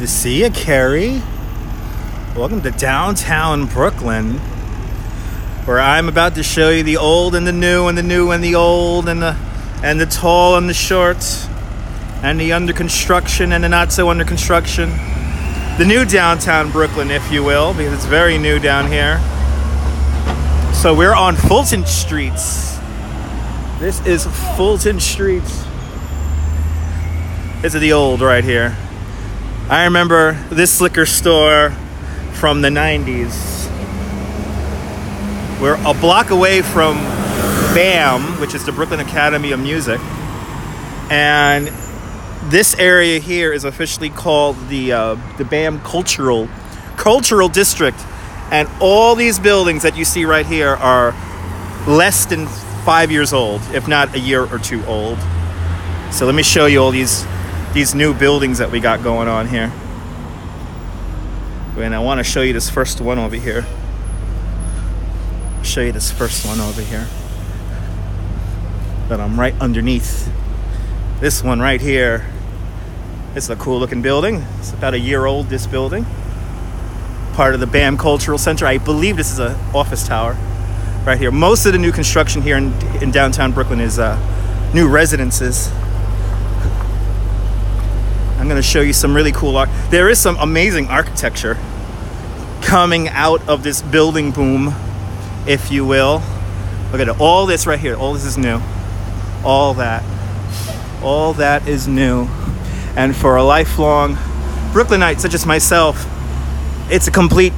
to see you, Carrie. Welcome to downtown Brooklyn, where I'm about to show you the old and the new and the new and the old and the tall and the short and the under construction and the not so under construction. The new downtown Brooklyn, if you will, because it's very new down here. So we're on Fulton Streets. This is Fulton Streets. This is the old right here. I remember this liquor store from the 90s. We're a block away from BAM, which is the Brooklyn Academy of Music. And this area here is officially called the BAM Cultural District. And all these buildings that you see right here are less than 5 years old, if not a year or two old. So let me show you all these new buildings that we got going on here. And I want to show you this first one over here. Show you this first one over here that I'm right underneath. This one right here. It's a cool looking building. It's about a year old, this building. Part of the BAM Cultural Center. I believe this is an office tower right here. Most of the new construction here in downtown Brooklyn is new residences. I'm going to show you some really cool art. There is some amazing architecture coming out of this building boom, if you will. Look at it. All this right here. All this is new. All that is new. And for a lifelong Brooklynite such as myself, it's a complete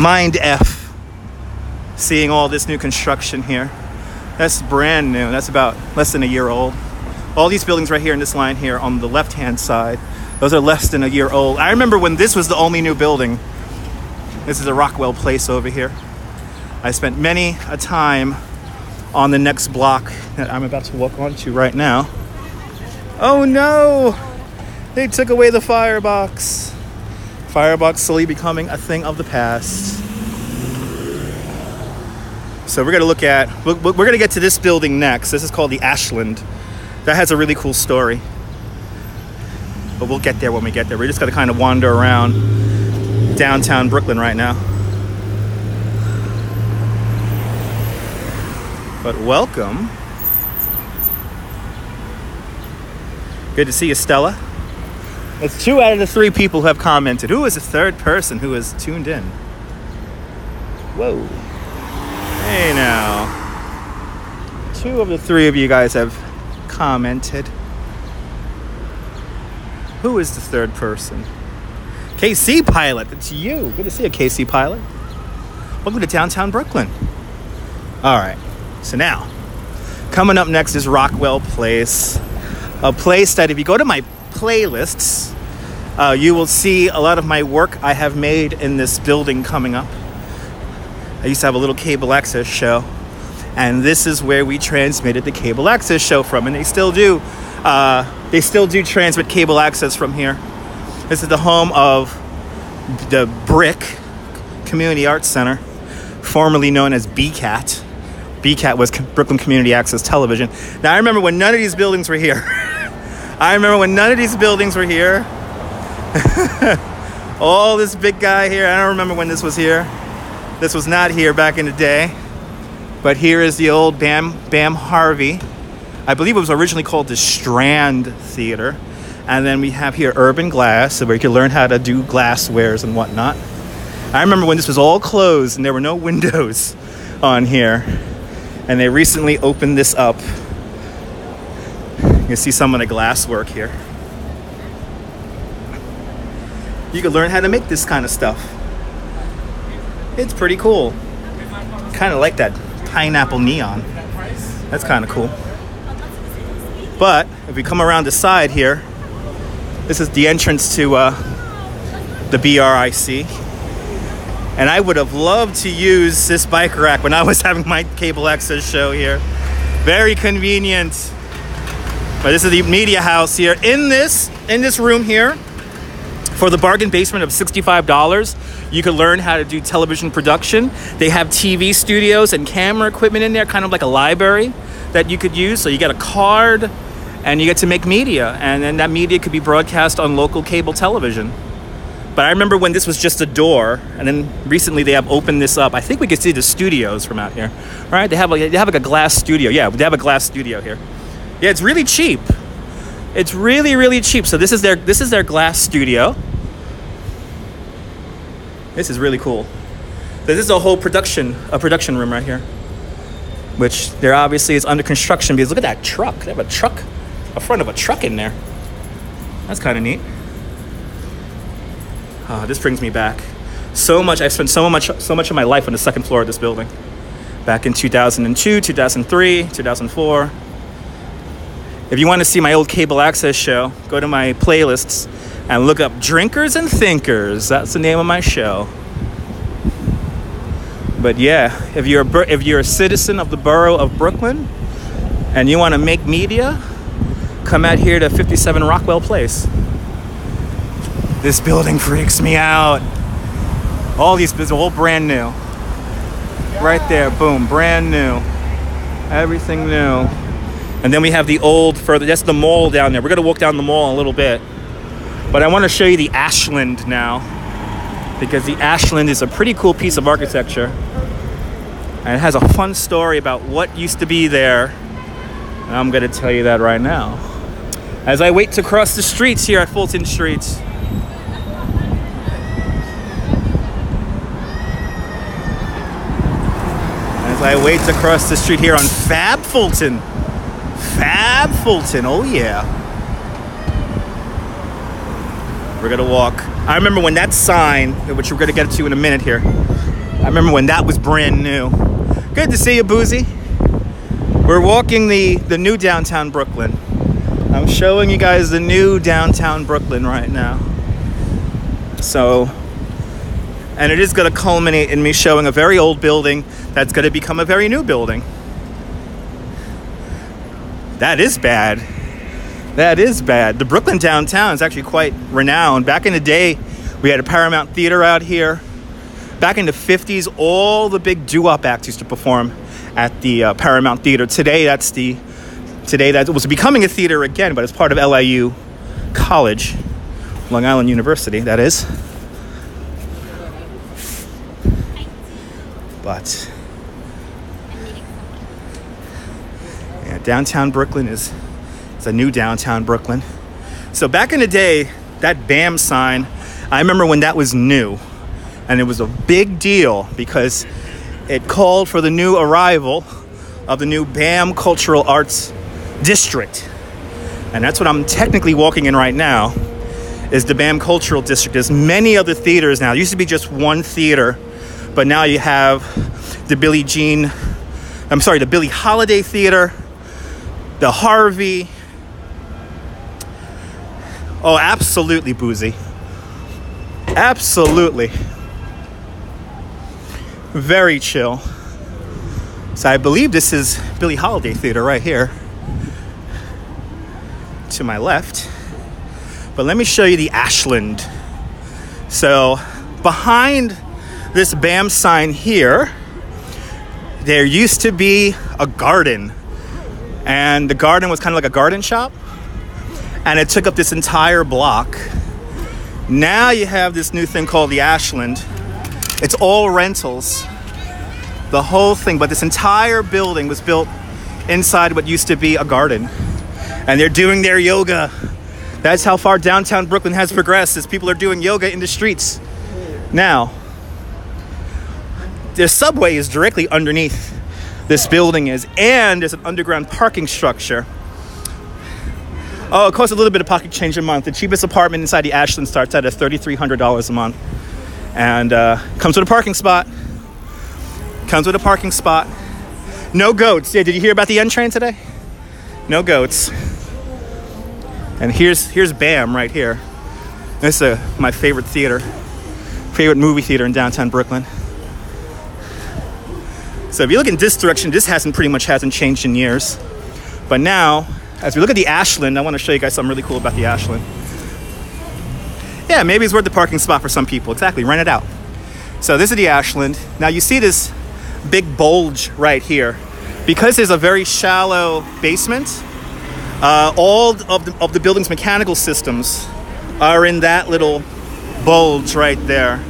mind F seeing all this new construction here. That's brand new. That's about less than a year old. All these buildings right here in this line here on the left-hand side, those are less than a year old. I remember when this was the only new building. This is a Rockwell Place over here. I spent many a time on the next block that I'm about to walk onto right now. Oh no! They took away the firebox. Firebox slowly becoming a thing of the past. So we're gonna get to this building next. This is called the Ashland. That has a really cool story. But we'll get there when we get there. We're just gonna kind of wander around downtown Brooklyn right now. But welcome. Good to see you, Stella. It's 2 out of the 3 people who have commented. Who is the third person who has tuned in? Whoa. Hey now. 2 of the 3 of you guys have commented. Who is the third person? KC Pilot, it's you. Good to see you, KC Pilot. Welcome to downtown Brooklyn. All right, so now, coming up next is Rockwell Place. A place that if you go to my playlists, you will see a lot of my work I have made in this building coming up. I used to have a little cable access show, and this is where we transmitted the cable access show from, and they still do. They still do transmit cable access from here. This is the home of the BRIC Community Arts Center, formerly known as BCAT. BCAT was Brooklyn Community Access Television. Now, I remember when none of these buildings were here. All this big guy here, I don't remember when this was here. This was not here back in the day. But here is the old BAM Harvey. I believe it was originally called the Strand Theater. And then we have here Urban Glass, where you can learn how to do glasswares and whatnot. I remember when this was all closed and there were no windows on here. And they recently opened this up. You can see some of the glass work here. You can learn how to make this kind of stuff. It's pretty cool. Kind of like that pineapple neon. That's kind of cool. But if we come around the side here, this is the entrance to the BRIC. And I would have loved to use this bike rack when I was having my cable access show here. Very convenient. But this is the media house here. In this room here, for the bargain basement of $65, you can learn how to do television production. They have TV studios and camera equipment in there, kind of like a library that you could use. So you get a card and you get to make media, and then that media could be broadcast on local cable television. But I remember when this was just a door, and then recently they have opened this up. I think we can see the studios from out here. All right, they have like a glass studio. Yeah, they have a glass studio here. Yeah, it's really cheap. It's really, really cheap. So this is their glass studio. This is really cool. This is a whole production room right here, which there obviously is under construction because look at that truck. They have a front of a truck in there. That's kind of neat. This brings me back so much. I spent so much of my life on the second floor of this building. Back in 2002, 2003, 2004. If you want to see my old cable access show, go to my playlists and look up Drinkers and Thinkers. That's the name of my show. But yeah, if you're a citizen of the borough of Brooklyn and you want to make media, come out here to 57 Rockwell Place. This building freaks me out. All these buildings are all brand new. Right there, boom, brand new. Everything new. And then we have the old further, that's the mall down there. We're gonna walk down the mall a little bit. But I wanna show you the Ashland now, because the Ashland is a pretty cool piece of architecture. And it has a fun story about what used to be there. And I'm gonna tell you that right now. As I wait to cross the streets here at Fulton Street. I wait to cross the street here on Fab Fulton. Fab Fulton, oh yeah. We're gonna walk. I remember when that sign, which we're gonna get to in a minute here. I remember when that was brand new. Good to see you, Boozy. We're walking the new downtown Brooklyn. I'm showing you guys the new downtown Brooklyn right now. So, and it is gonna culminate in me showing a very old building that's going to become a very new building. That is bad. That is bad. The Brooklyn downtown is actually quite renowned. Back in the day, we had a Paramount Theater out here. Back in the 50s, all the big doo-wop acts used to perform at the Paramount Theater. Today that was becoming a theater again, but it's part of LIU College, Long Island University, that is. But yeah, downtown Brooklyn is a new downtown Brooklyn. So back in the day, that BAM sign, I remember when that was new, and it was a big deal because it called for the new arrival of the new BAM Cultural Arts District. And that's what I'm technically walking in right now, is the BAM Cultural District. There's many other theaters now. It used to be just one theater, but now you have the Billie Holiday Theater, the Harvey. Oh, absolutely, Boozy. Absolutely. Very chill. So I believe this is Billie Holiday Theater right here to my left. But let me show you the Ashland. So behind this BAM sign here, there used to be a garden. And the garden was kind of like a garden shop. And it took up this entire block. Now you have this new thing called the Ashland. It's all rentals. The whole thing, but this entire building was built inside what used to be a garden. And they're doing their yoga. That's how far downtown Brooklyn has progressed, is people are doing yoga in the streets. Now, the subway is directly underneath this building and there's an underground parking structure. Oh, it costs a little bit of pocket change a month. The cheapest apartment inside the Ashland starts at $3,300 a month. And comes with a parking spot. Comes with a parking spot. No goats. Yeah, did you hear about the N train today? No goats. And here's BAM right here. This is my favorite favorite movie theater in downtown Brooklyn. So if you look in this direction, this pretty much hasn't changed in years. But now, as we look at the Ashland, I want to show you guys something really cool about the Ashland. Yeah, maybe it's worth the parking spot for some people. Exactly, rent it out. So this is the Ashland. Now you see this big bulge right here. Because there's a very shallow basement, All of the building's mechanical systems are in that little bulge right there,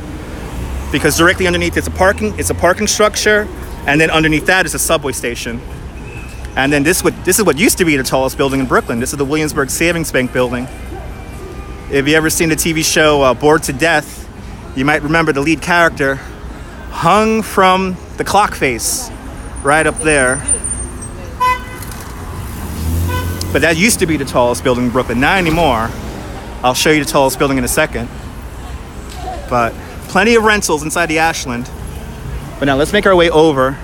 because directly underneath it's a parking structure, and then underneath that is a subway station. And then this is what used to be the tallest building in Brooklyn. This is the Williamsburg Savings Bank building. If you ever seen the TV show Bored to Death, you might remember the lead character hung from the clock face right up there. But that used to be the tallest building in Brooklyn, not anymore. I'll show you the tallest building in a second. But plenty of rentals inside the Ashland. But now let's make our way over.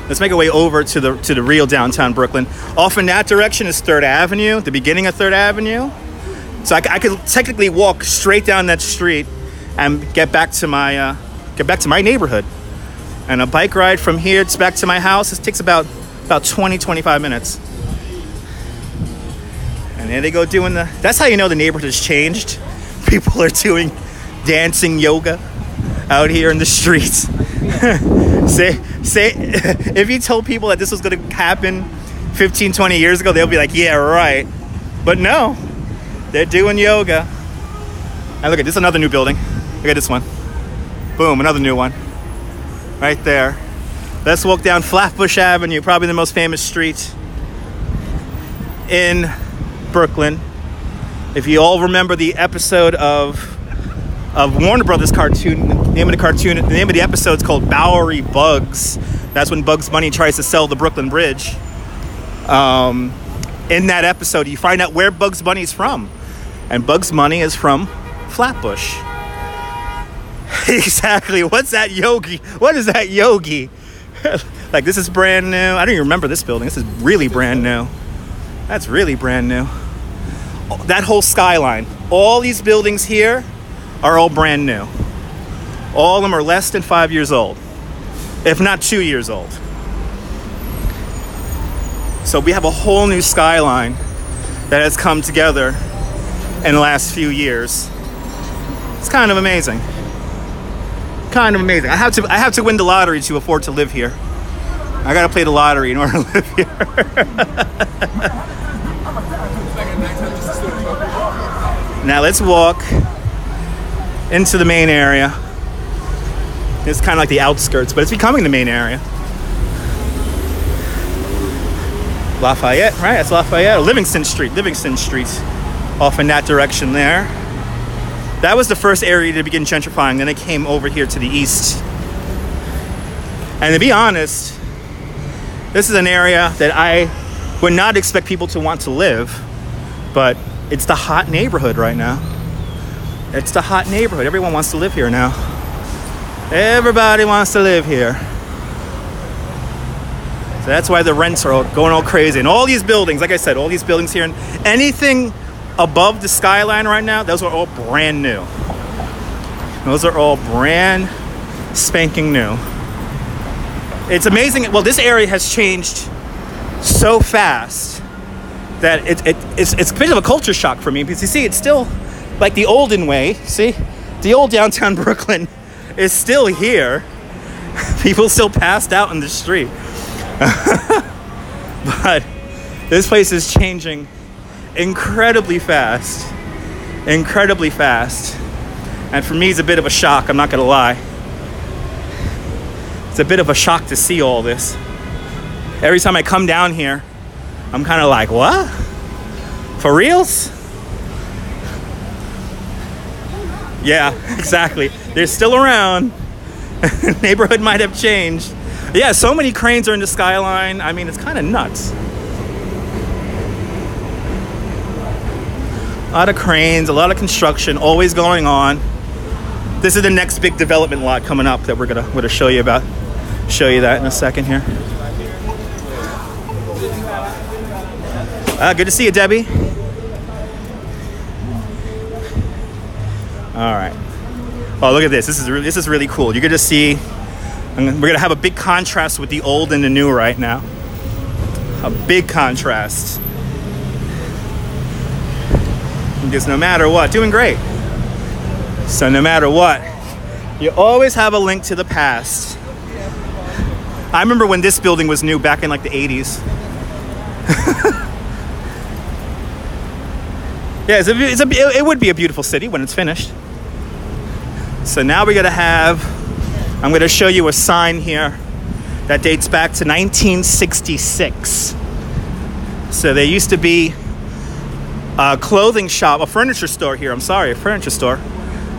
Let's make our way over to the real downtown Brooklyn. Off in that direction is 3rd Avenue, the beginning of 3rd Avenue. So I could technically walk straight down that street and get back to my neighborhood. And a bike ride from here back to my house, it takes about 20-25 minutes. And there they go doing that's how you know the neighborhood has changed. People are doing dancing yoga out here in the streets. Say if you told people that this was going to happen 15-20 years ago, they'll be like, yeah, right. But no, they're doing yoga. And look at this, another new building. Look at this one. Boom, another new one right there. Let's walk down Flatbush Avenue, probably the most famous street in Brooklyn. If you all remember the episode of Warner Brothers cartoon, the name of the episode is called Bowery Bugs. That's when Bugs Bunny tries to sell the Brooklyn Bridge. In that episode, you find out where Bugs Bunny is from. And Bugs Bunny is from Flatbush. Exactly. What's that yogi? What is that yogi? Like, this is brand new. I don't even remember this building. This is really brand new. That's really brand new. That whole skyline. All these buildings here are all brand new. All of them are less than 5 years old, if not 2 years old. So we have a whole new skyline that has come together in the last few years. It's kind of amazing. Kind of amazing. I have to win the lottery to afford to live here. I gotta play the lottery in order to live here. Now let's walk into the main area. It's kind of like the outskirts, but it's becoming the main area. Lafayette, right? That's Lafayette. Livingston Street, off in that direction there. That was the first area to begin gentrifying. Then it came over here to the east. And to be honest, this is an area that I would not expect people to want to live, but it's the hot neighborhood right now. It's the hot neighborhood. Everyone wants to live here now. Everybody wants to live here. So that's why the rents are going all crazy. And all these buildings, like I said, all these buildings here, and anything above the skyline right now, those are all brand new. Those are all brand spanking new. It's amazing. Well, this area has changed so fast that it's a bit of a culture shock for me, because you see, it's still like the olden way. See, the old downtown Brooklyn is still here. People still passed out in the street. But this place is changing incredibly fast. And for me, it's a bit of a shock, I'm not gonna lie. It's a bit of a shock to see all this. Every time I come down here, I'm kind of like, what? For reals? Yeah, exactly. They're still around. Neighborhood might have changed. Yeah, so many cranes are in the skyline. I mean, it's kind of nuts. A lot of cranes, a lot of construction, always going on. This is the next big development lot coming up that we're gonna show you about. Show you that in a second here. Good to see you, Debbie. All right. Oh, look at this. This is really cool. You're gonna see. We're gonna have a big contrast with the old and the new right now. A big contrast. Because no matter what, doing great. So no matter what, you always have a link to the past. I remember when this building was new back in like the 80s. Yeah, it would be a beautiful city when it's finished. So now we're gonna have, I'm gonna show you a sign here that dates back to 1966. So there used to be a clothing shop, a furniture store here, a furniture store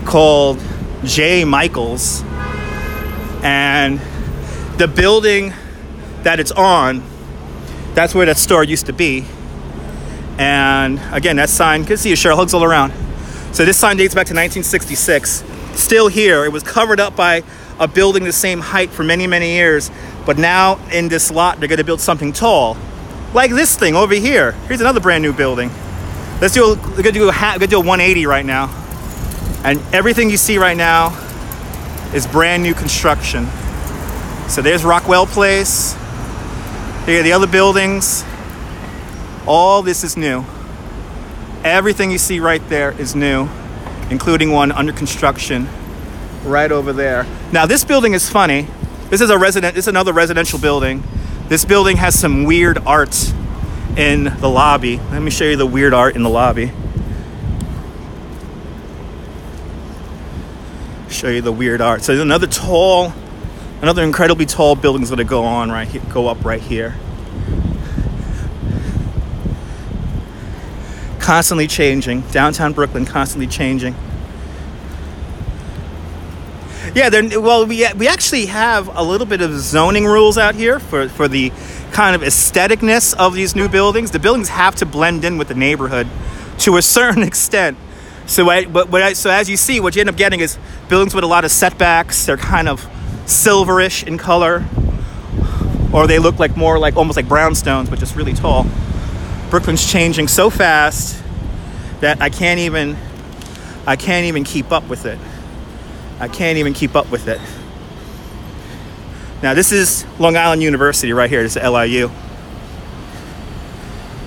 called J. Michaels. And the building that it's on, that's where that store used to be. And again, that sign, good to see you, Cheryl, hugs all around. So this sign dates back to 1966. Still here. It was covered up by a building the same height for many, many years. But now in this lot, they're going to build something tall. Like this thing over here. Here's another brand new building. We're going to do a 180 right now. And everything you see right now is brand new construction. So there's Rockwell Place. Here are the other buildings. All this is new. Everything you see right there is new, including one under construction right over there. Now this building is funny. This is another residential building. This building has some weird art in the lobby. Let me show you the weird art in the lobby. Show you the weird art. So there's another incredibly tall building is going to go up right here. Constantly changing. Downtown Brooklyn, constantly changing. Yeah, we actually have a little bit of zoning rules out here for the kind of aestheticness of these new buildings. The buildings have to blend in with the neighborhood to a certain extent. So as you see, what you end up getting is buildings with a lot of setbacks. They're kind of silverish in color, or they look almost like brownstones, but just really tall. Brooklyn's changing so fast that I can't even keep up with it. I can't even keep up with it. Now this is Long Island University right here. This is LIU.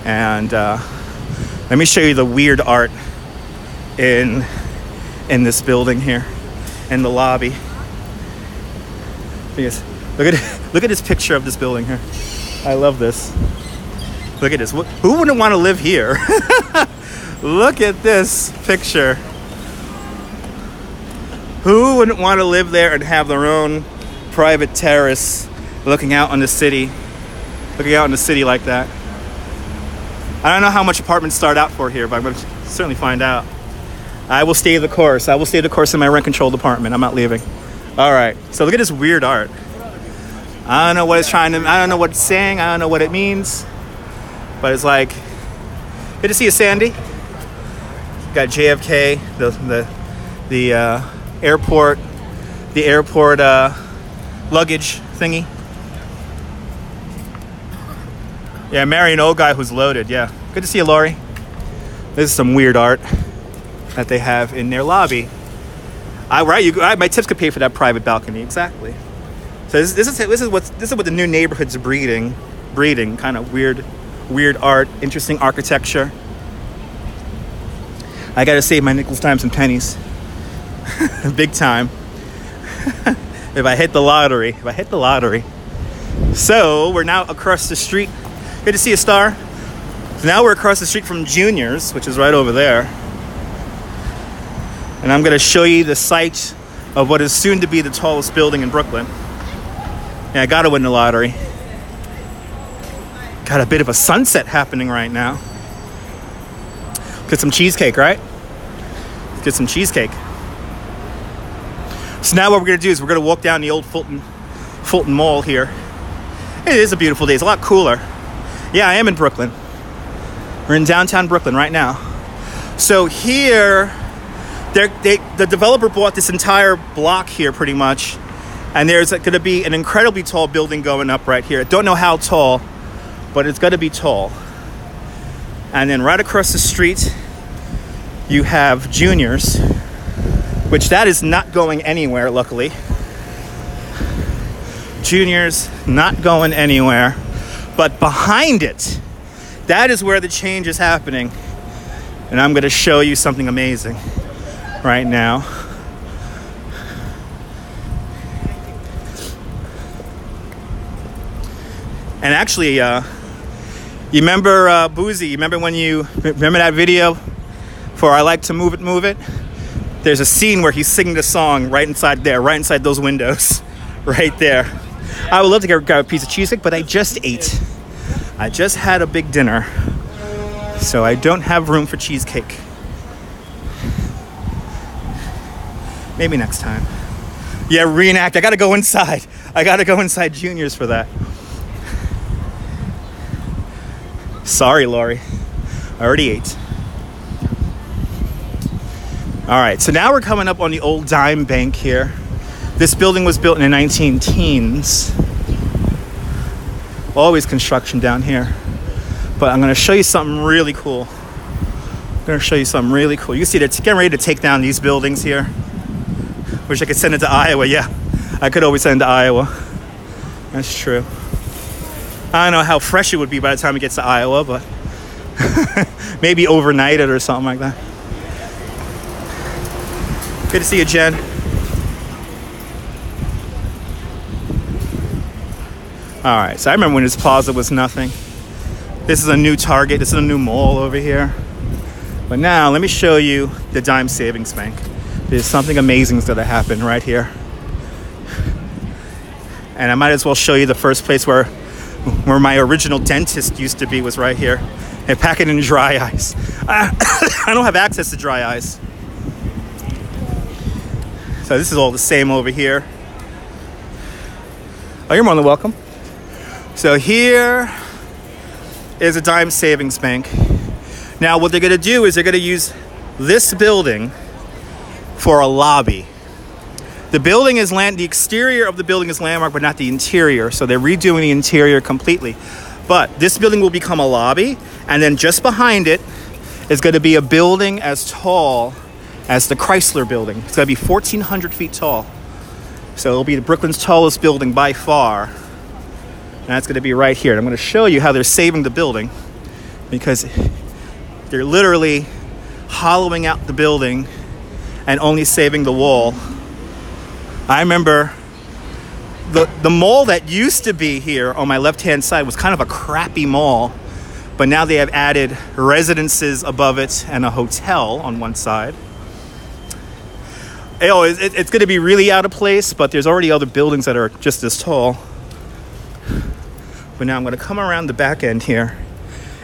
And let me show you the weird art in this building here, in the lobby. Look at this picture of this building here. I love this. Look at this. Who wouldn't want to live here? Look at this picture. Who wouldn't want to live there and have their own private terrace looking out on the city? Looking out on the city like that. I don't know how much apartments start out for here, but I'm going to certainly find out. I will stay the course. I will stay the course in my rent-controlled apartment. I'm not leaving. All right. So look at this weird art. I don't know what I don't know what it's saying. I don't know what it means. But it's like, good to see you, Sandy. Got JFK, the airport luggage thingy. Yeah, marry an old guy who's loaded. Yeah, good to see you, Laurie. This is some weird art that they have in their lobby. My tips could pay for that private balcony. Exactly. So this is what the new neighborhood's breeding. Kind of weird art, interesting architecture. I gotta save my nickels, dimes, and pennies. Big time. If I hit the lottery. So we're now across the street. Good to see you, Star. So now we're across the street from Junior's, which is right over there. And I'm gonna show you the site of what is soon to be the tallest building in Brooklyn. Yeah, I gotta win the lottery. Got a bit of a sunset happening right now. Get some cheesecake, right? Get some cheesecake. So now what we're gonna do is we're gonna walk down the old Fulton Mall here. It is a beautiful day. It's a lot cooler. Yeah, I am in Brooklyn. We're in downtown Brooklyn right now. So here, the developer bought this entire block here pretty much. And there's gonna be an incredibly tall building going up right here. I don't know how tall, but it's gonna be tall. And then right across the street, you have Junior's, which that is not going anywhere, luckily. Junior's not going anywhere. But behind it, that is where the change is happening. And I'm gonna show you something amazing right now. And actually, you remember Boozy? You remember that video for I Like to Move It, Move It, there's a scene where he's singing the song right inside there, right inside those windows, right there. I would love to grab a piece of cheesecake, but I just ate. I just had a big dinner, so I don't have room for cheesecake. Maybe next time. Yeah, reenact. I gotta go inside. I gotta go inside Junior's for that. Sorry, Laurie. I already ate. All right, so now we're coming up on the old Dime Bank here. This building was built in the 19 teens. Always construction down here. But I'm gonna show you something really cool. I'm gonna show you something really cool. You can see they're getting ready to take down these buildings here. Wish I could send it to Iowa. Yeah, I could always send it to Iowa. That's true. I don't know how fresh it would be by the time it gets to Iowa, but maybe overnight it or something like that. Good to see you, Jen. All right, so I remember when this plaza was nothing. This is a new Target. This is a new mall over here. But now, let me show you the Dime Savings Bank. There's something amazing that's gonna happen right here. And I might as well show you the first place where my original dentist used to be was right here. And pack it in dry ice. I don't have access to dry ice. So this is all the same over here. Oh, you're more than welcome. So here is a Dime Savings Bank. Now what they're gonna do is they're gonna use this building for a lobby. The building is the exterior of the building is landmark, but not the interior. So they're redoing the interior completely. But this building will become a lobby, and then just behind it is gonna be a building as tall as the Chrysler building. It's gonna be 1,400 feet tall. So it'll be Brooklyn's tallest building by far. And that's gonna be right here. And I'm gonna show you how they're saving the building, because they're literally hollowing out the building and only saving the wall. I remember the mall that used to be here on my left-hand side was kind of a crappy mall, but now they have added residences above it and a hotel on one side. It's going to be really out of place, but there's already other buildings that are just as tall. But now I'm going to come around the back end here,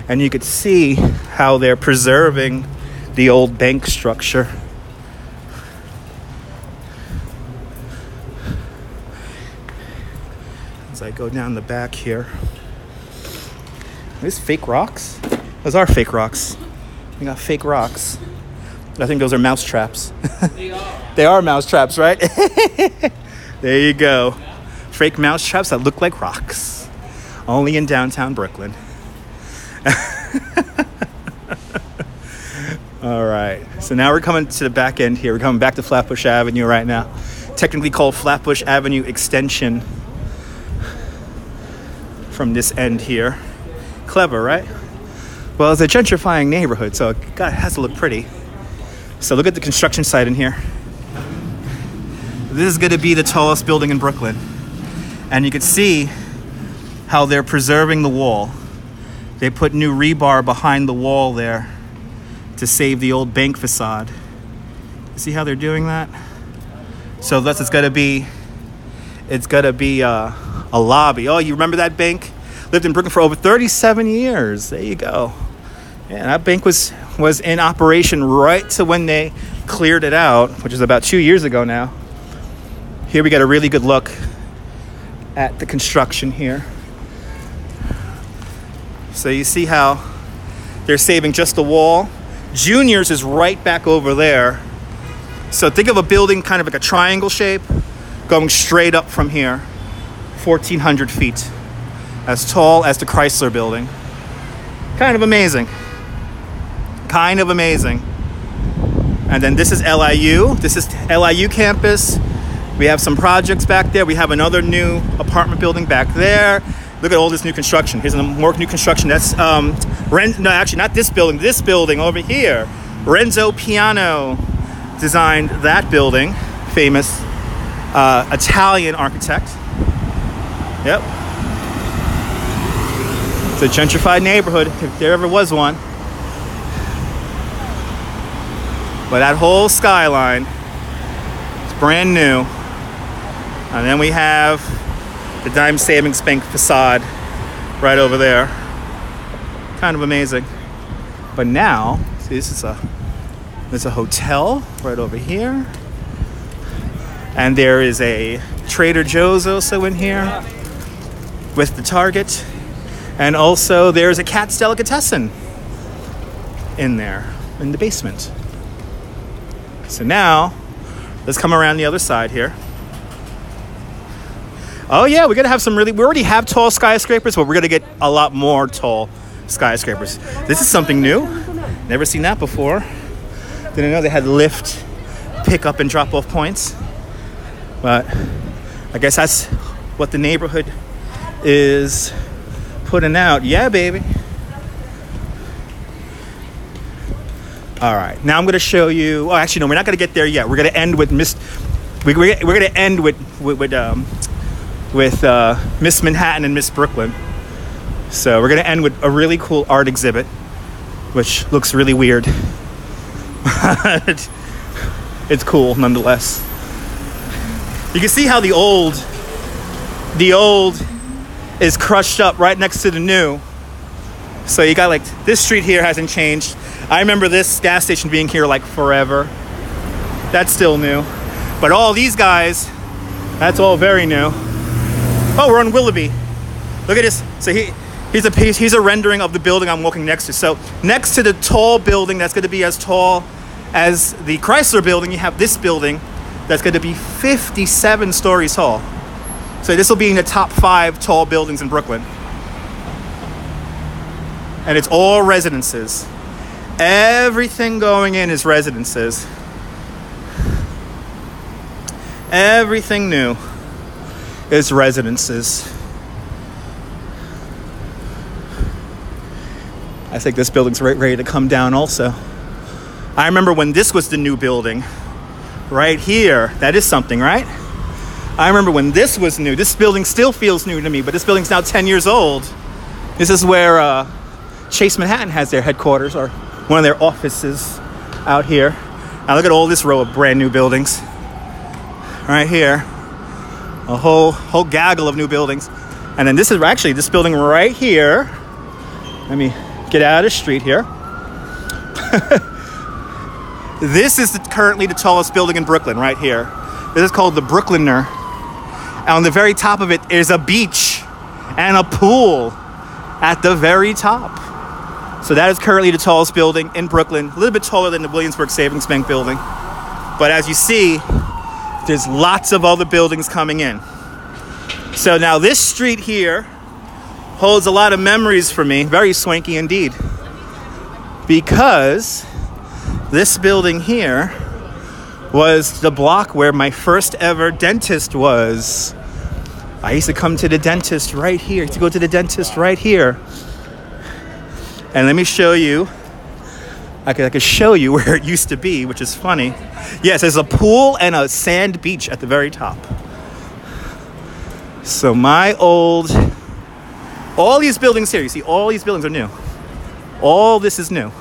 and you could see how they're preserving the old bank structure. As I go down the back here. Are these fake rocks? Those are fake rocks. We got fake rocks. I think those are mouse traps. They are. They are mouse traps, right? There you go. Fake mouse traps that look like rocks. Only in downtown Brooklyn. All right. So now we're coming to the back end here. We're coming back to Flatbush Avenue right now. Technically called Flatbush Avenue Extension from this end here. Clever, right? Well, it's a gentrifying neighborhood, so it has to look pretty. So look at the construction site in here. This is going to be the tallest building in Brooklyn. And you can see how they're preserving the wall. They put new rebar behind the wall there to save the old bank facade. See how they're doing that? So that's it's going to be a lobby. Oh, you remember that bank? Lived in Brooklyn for over 37 years. There you go. Yeah, that bank was in operation right to when they cleared it out, which is about 2 years ago now. Here we got a really good look at the construction here. So you see how they're saving just the wall. Junior's is right back over there. So think of a building kind of like a triangle shape going straight up from here, 1,400 feet, as tall as the Chrysler building. Kind of amazing. Kind of amazing. And then this is LIU. This is LIU campus. We have some projects back there. We have another new apartment building back there. Look at all this new construction. Here's more new construction. That's no, actually not this building. This building over here. Renzo Piano designed that building. Famous Italian architect. Yep. It's a gentrified neighborhood, if there ever was one. But that whole skyline is brand new. And then we have the Dime Savings Bank facade right over there. Kind of amazing. But now, see, there's a hotel right over here. And there is a Trader Joe's also in here with the Target. And also there's a Katz's Delicatessen in there in the basement. So now, let's come around the other side here. Oh yeah, we're gonna have we already have tall skyscrapers, but we're gonna get a lot more tall skyscrapers. This is something new. Never seen that before. Didn't know they had lift, pick up and drop off points. But I guess that's what the neighborhood is putting out. Yeah, baby. All right, now I'm gonna show you. Oh, actually, no, we're not gonna get there yet. We're gonna end with We're gonna end with Miss Manhattan and Miss Brooklyn. So we're gonna end with a really cool art exhibit, which looks really weird. It's cool nonetheless. You can see how the old is crushed up right next to the new. So you got like this street here hasn't changed. I remember this gas station being here like forever. That's still new. But all these guys, that's all very new. Oh, we're on Willoughby. Look at this. So here's a rendering of the building I'm walking next to. So next to the tall building that's going to be as tall as the Chrysler building, you have this building that's going to be 57 stories tall. So this will be in the top 5 tall buildings in Brooklyn. And it's all residences. Everything going in is residences. Everything new is residences. I think this building's ready to come down also. I remember when this was the new building. Right here. That is something, right? I remember when this was new. This building still feels new to me, but this building's now 10 years old. This is where Chase Manhattan has their headquarters, or one of their offices out here. Now look at all this row of brand new buildings. Right here. A whole gaggle of new buildings. And then this is actually this building right here. Let me get out of the street here. This is currently the tallest building in Brooklyn, right here. This is called the Brooklyner. And on the very top of it is a beach and a pool at the very top. So that is currently the tallest building in Brooklyn. A little bit taller than the Williamsburg Savings Bank building. But as you see, there's lots of other buildings coming in. So now this street here holds a lot of memories for me. Very swanky indeed. Because this building here was the block where my first ever dentist was. I used to come to the dentist right here. To go to the dentist right here. And let me show you. I could show you where it used to be, which is funny. Yes, there's a pool and a sand beach at the very top. So all these buildings here, you see, all these buildings are new. All this is new.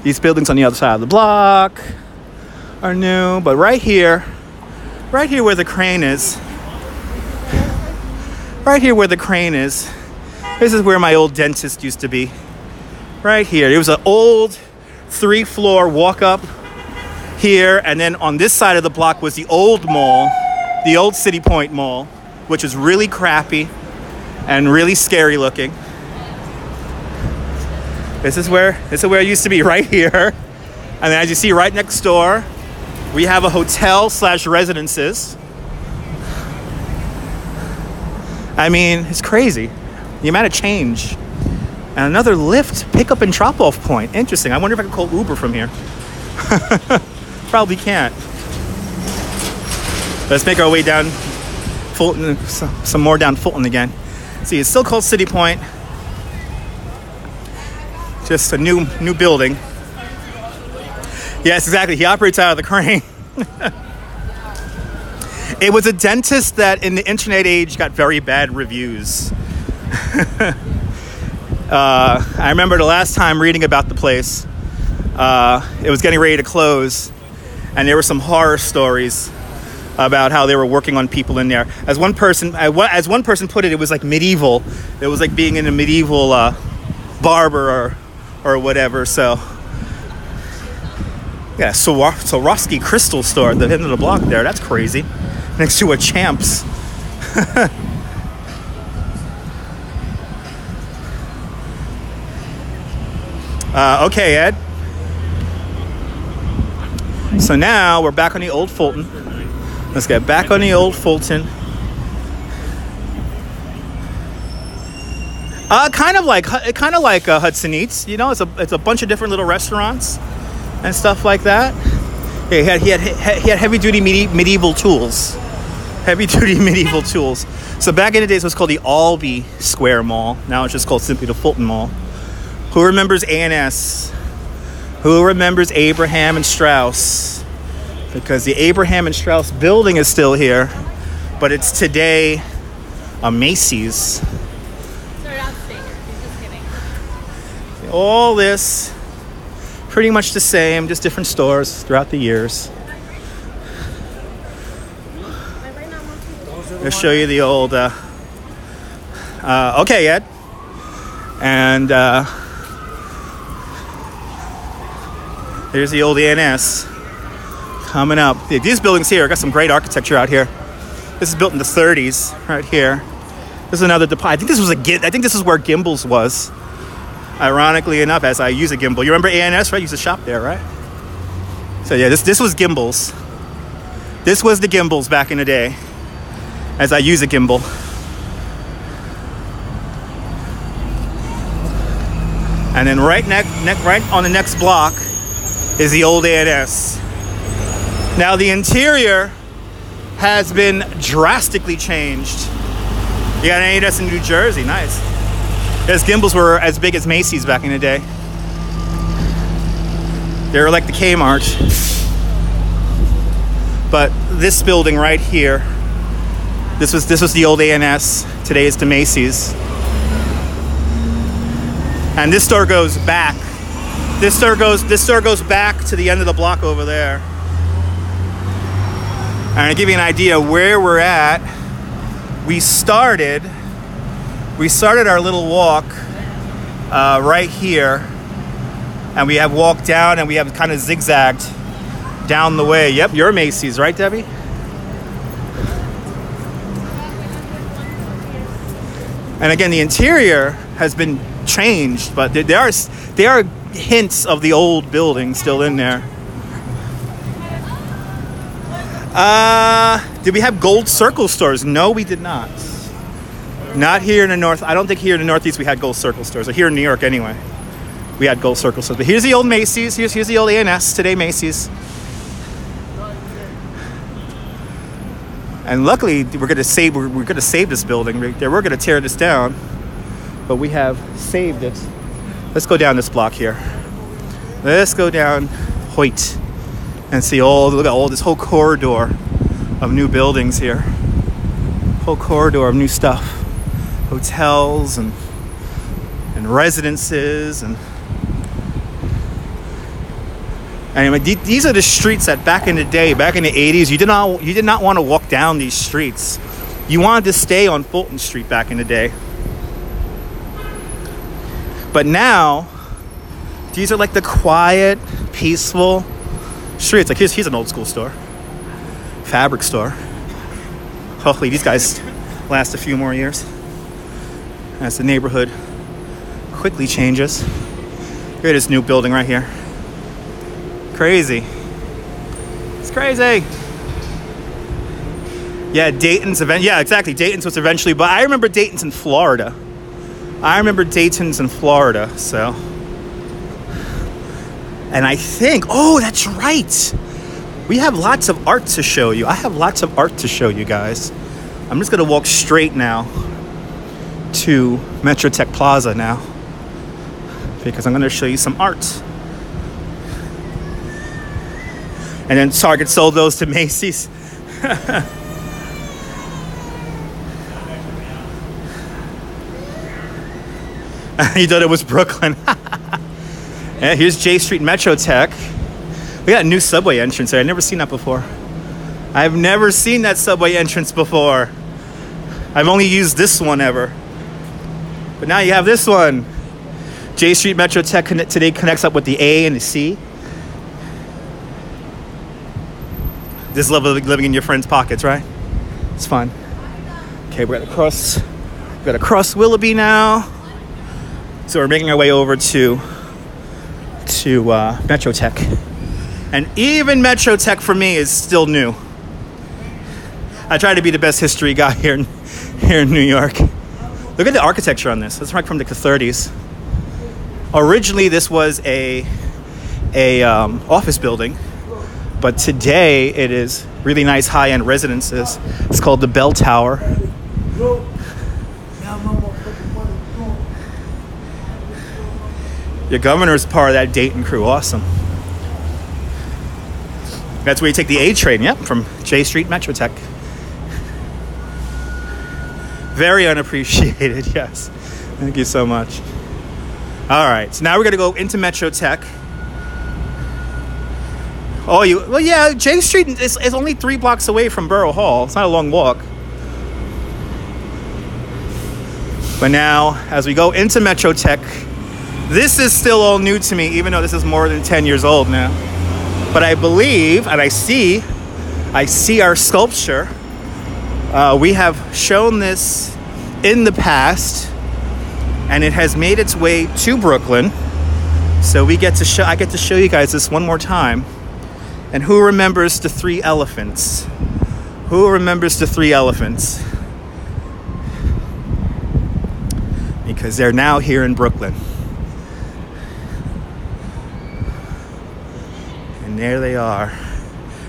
These buildings on the other side of the block are new, but right here where the crane is, this is where my old dentist used to be. Right here. It was an old 3-floor walk up here, and then on this side of the block was the old mall, the old City Point Mall, which is really crappy and really scary looking. This is where it used to be, right here. And then as you see right next door, we have a hotel / residences. I mean, it's crazy. The amount of change. And another lift, pickup and drop off point. Interesting. I wonder if I can call Uber from here. Probably can't. Let's make our way down Fulton, some more down Fulton again. See, it's still called City Point. Just a new building. Yes, exactly. He operates out of the crane. It was a dentist that in the internet age got very bad reviews. I remember the last time reading about the place, it was getting ready to close, and there were some horror stories about how they were working on people in there. As one person put it, it was like medieval. It was like being in a medieval barber or whatever. So yeah, Swarovski crystal store at the end of the block there. That's crazy. Next to a Champs. Okay, Ed. So now we're back on the old Fulton. Let's get back on the old Fulton. Kind of like Hudson Eats. You know, it's a bunch of different little restaurants and stuff like that. Yeah, he had heavy duty medieval tools. Heavy duty medieval tools. So back in the days, it was called the Albee Square Mall. Now it's just called simply the Fulton Mall. Who remembers A&S? Who remembers Abraham and Straus? Because the Abraham and Straus building is still here, but it's today a Macy's. Sorry, I'm just kidding. All this, pretty much the same, just different stores throughout the years. I'll show you the old, okay, Ed. And here's the old A&S coming up. These buildings here got some great architecture out here. This is built in the 30s, right here. This is another department. I think this is where Gimbels was. Ironically enough, as I use a gimbal. You remember A&S, right? You used to shop there, right? So yeah, this was Gimbels. This was the Gimbels back in the day, as I use a gimbal. And then right on the next block is the old A&S. Now the interior has been drastically changed. You got an A&S in New Jersey, nice. Those Gimbels were as big as Macy's back in the day. They were like the Kmart. But this building right here, this was the old A&S. Today it's the Macy's. And this store goes back. This store goes back to the end of the block over there. And to give you an idea where we're at, we started our little walk right here, and we have walked down and we have kind of zigzagged down the way. Yep, you're Macy's, right, Debbie? And again, the interior has been changed, but there are hints of the old building still in there. Did we have Gold Circle stores? No, we did not. Not here in the North. I don't think here in the Northeast we had Gold Circle stores. Or here in New York anyway, we had Gold Circle stores. But here's the old Macy's. Here's the old A&S, today Macy's. And luckily, we're gonna save this building. We're gonna tear this down, but we have saved it. Let's go down this block here. Let's go down Hoyt and see look at all this whole corridor of new buildings here. Whole corridor of new stuff. Hotels and residences and anyway, these are the streets that back in the day, back in the 80s, you did not want to walk down these streets. You wanted to stay on Fulton Street back in the day. But now, these are like the quiet, peaceful streets. Like here's an old school store, fabric store. Hopefully these guys last a few more years as the neighborhood quickly changes. Here it is, new building right here. Crazy. It's crazy. Yeah, Dayton's event. Yeah, exactly. Dayton's was eventually, but I remember Dayton's in Florida. So. And I think, oh, that's right. We have lots of art to show you. I have lots of art to show you guys. I'm just gonna walk straight now to Metrotech Plaza now, because I'm gonna show you some art. And then Target sold those to Macy's. You thought it was Brooklyn. Yeah, here's J Street Metro Tech. We got a new subway entrance there. I've never seen that before. I've never seen that subway entrance before. I've only used this one ever. But now you have this one. J Street Metro Tech today connects up with the A and the C. Just love living in your friends' pockets, right? It's fun. Okay, we're gonna cross Willoughby now. So we're making our way over to Metro Tech. And even Metro Tech for me is still new. I try to be the best history guy here in New York. Look at the architecture on this. It's right from the 30s. Originally, this was a office building, but today it is really nice high-end residences. It's called the Bell Tower. Your governor's part of that Dayton crew. Awesome. That's where you take the A train, yep, from J Street Metro Tech. Very unappreciated, yes. Thank you so much. All right, so now we're gonna go into Metro Tech. Well, yeah, J Street is only 3 blocks away from Borough Hall. It's not a long walk. But now, as we go into Metro Tech, this is still all new to me, even though this is more than 10 years old now. But I believe, and I see our sculpture. We have shown this in the past, and it has made its way to Brooklyn. So I get to show you guys this one more time. And who remembers the 3 elephants? Who remembers the 3 elephants? Because they're now here in Brooklyn. And there they are.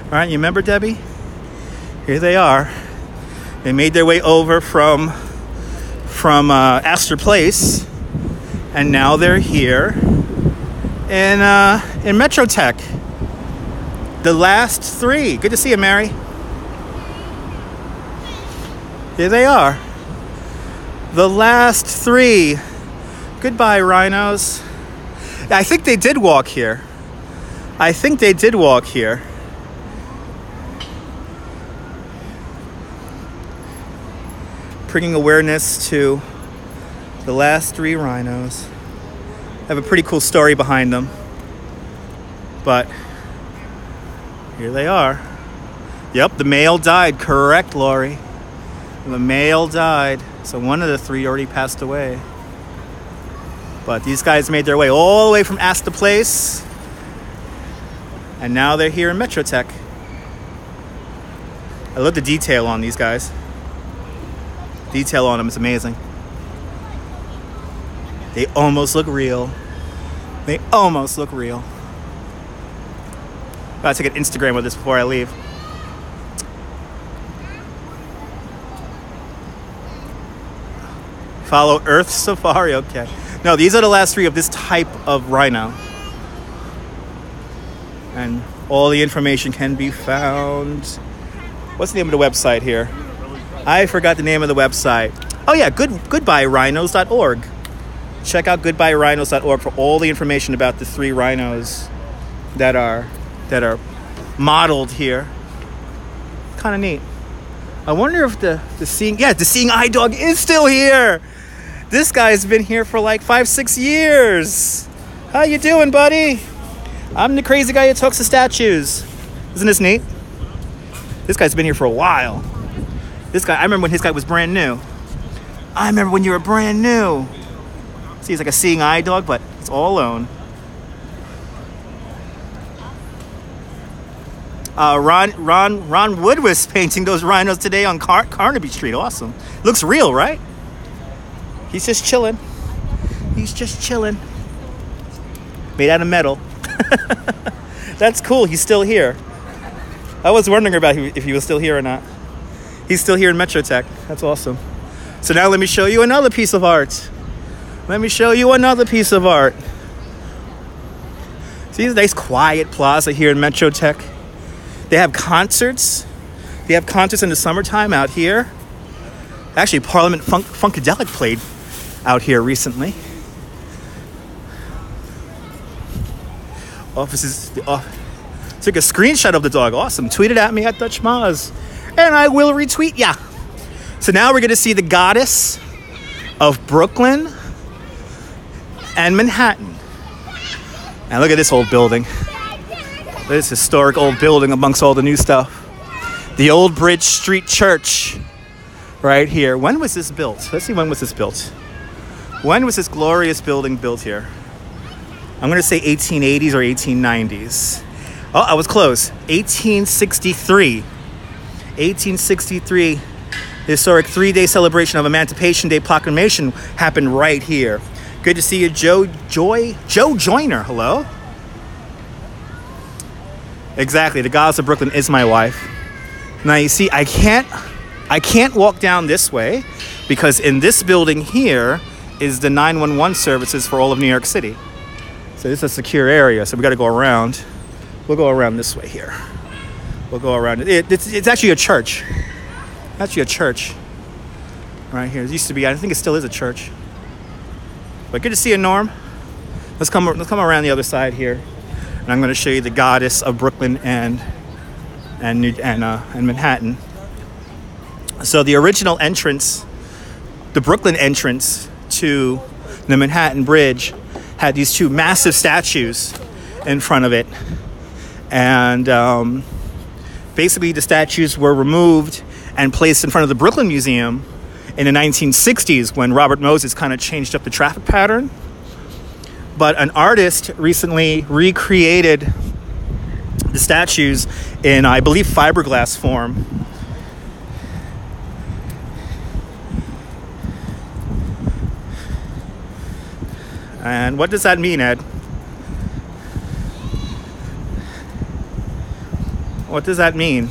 All right, you remember Debbie? Here they are. They made their way over from Astor Place, and now they're here in Metro Tech. The last 3. Good to see you, Mary. Here they are. The last 3. Goodbye, rhinos. I think they did walk here. Bringing awareness to the last 3 rhinos. I have a pretty cool story behind them. But here they are. Yep, the male died. Correct, Lori. The male died. So one of the 3 already passed away. But these guys made their way all the way from Astor Place. And now they're here in Metro Tech. I love the detail on these guys. Detail on them is amazing. They almost look real. Gotta take an Instagram with this before I leave. Follow Earth Safari, okay. No, these are the last 3 of this type of rhino. And all the information can be found. What's the name of the website here? I forgot the name of the website. Oh yeah, goodbyerhinos.org. Check out goodbyerhinos.org for all the information about the 3 rhinos that are modeled here. Kind of neat. I wonder if the seeing eye dog is still here. This guy's been here for like 5-6 years. How you doing, buddy? I'm the crazy guy who talks to statues. Isn't this neat? This guy's been here for a while. This guy, I remember when his guy was brand new. I remember when you were brand new. See, he's like a seeing eye dog, but it's all alone. Ron Wood was painting those rhinos today on Carnaby Street. Awesome. Looks real, right? He's just chilling. Made out of metal. That's cool. He's still here. I was wondering about if he was still here or not. He's still here in Metro Tech. That's awesome. So now let me show you another piece of art. See this nice quiet plaza here in Metro Tech? They have concerts. They have concerts in the summertime out here. Actually, Parliament Funkadelic played out here recently. Offices. Took a screenshot of the dog. Awesome. Tweet it at me at Dutch Maz, and I will retweet ya. So now we're going to see the goddess of Brooklyn and Manhattan. And look at this old building. This historic old building amongst all the new stuff. The Old Bridge Street Church right here. When was this built? Let's see, when was this built? When was this glorious building built here? I'm going to say 1880s or 1890s. Oh, I was close. 1863. 1863. Historic 3-day celebration of Emancipation Day proclamation happened right here. Good to see you, Joe Joyner. Hello. Exactly. The goddess of Brooklyn is my wife. Now you see, I can't walk down this way because in this building here is the 911 services for all of New York City. So this is a secure area, so we got to go around. We'll go around this way here. We'll go around. It's actually a church. Actually a church right here. It used to be. I think it still is a church. But good to see you, Norm. Let's come around the other side here, and I'm going to show you the goddess of Brooklyn and Manhattan. So the original entrance, the Brooklyn entrance to the Manhattan Bridge, had these two massive statues in front of it, and basically the statues were removed and placed in front of the Brooklyn Museum in the 1960s when Robert Moses kind of changed up the traffic pattern. But an artist recently recreated the statues in, I believe, fiberglass form. And what does that mean, Ed? What does that mean?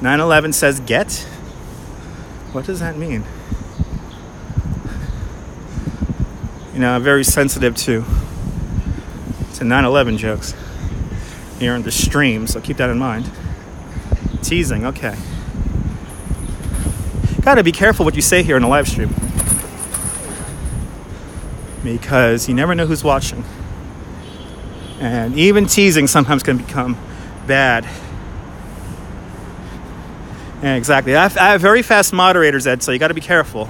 9/11 says get? What does that mean? You know, I'm very sensitive to 9/11 jokes here in the stream, so keep that in mind. Teasing, okay. Gotta be careful what you say here in the live stream, because you never know who's watching. And even teasing sometimes can become bad. Yeah, exactly. I have very fast moderators, Ed, so you got to be careful.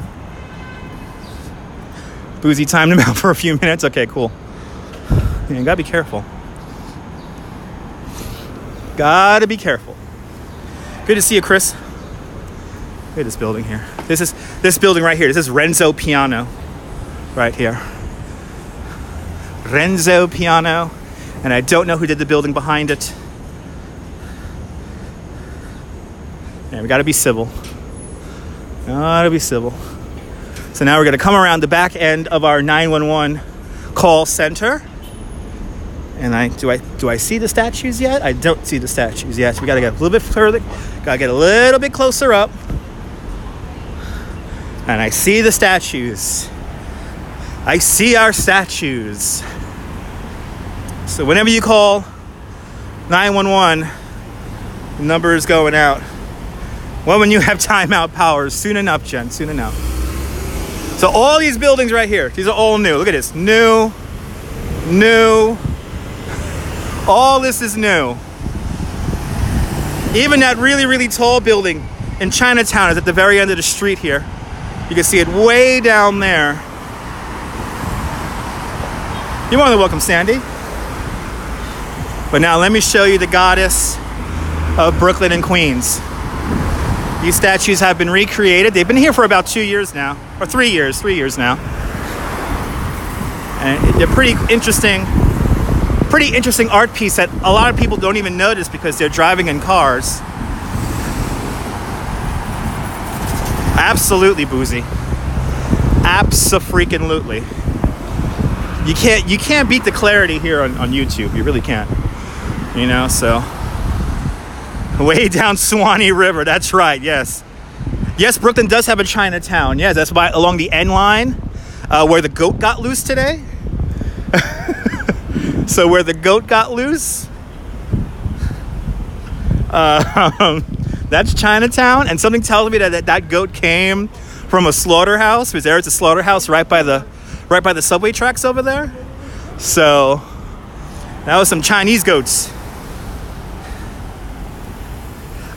Boozy timed him out for a few minutes. Okay, cool. Yeah, you got to be careful. Got to be careful. Good to see you, Chris. Look at this building here. This building right here. This is Renzo Piano right here. Renzo Piano. And I don't know who did the building behind it. Yeah, we gotta be civil. Gotta be civil. So now we're gonna come around the back end of our 911 call center. And do I see the statues yet? I don't see the statues yet. So we gotta get a little bit further. Gotta get a little bit closer up. And I see the statues. I see our statues. So whenever you call 911, the number is going out. Well, when you have timeout powers, soon enough, Jen, soon enough. So all these buildings right here, these are all new. Look at this, new. All this is new. Even that really, really tall building in Chinatown is at the very end of the street here. You can see it way down there. You're more than welcome, Sandy. But now let me show you the goddess of Brooklyn and Queens. These statues have been recreated. They've been here for about 2 years now, or 3 years now. And they're pretty interesting art piece that a lot of people don't even notice because they're driving in cars. Absolutely, Boozy. Abso-freaking-lutely. You can't beat the clarity here on YouTube. You really can't. You know, so way down Suwannee River. That's right. Yes, Brooklyn does have a Chinatown. Yes, that's by along the N line, where the goat got loose today. So where the goat got loose, that's Chinatown. And something tells me that goat came from a slaughterhouse, because there's a slaughterhouse right by the subway tracks over there. So that was some Chinese goats.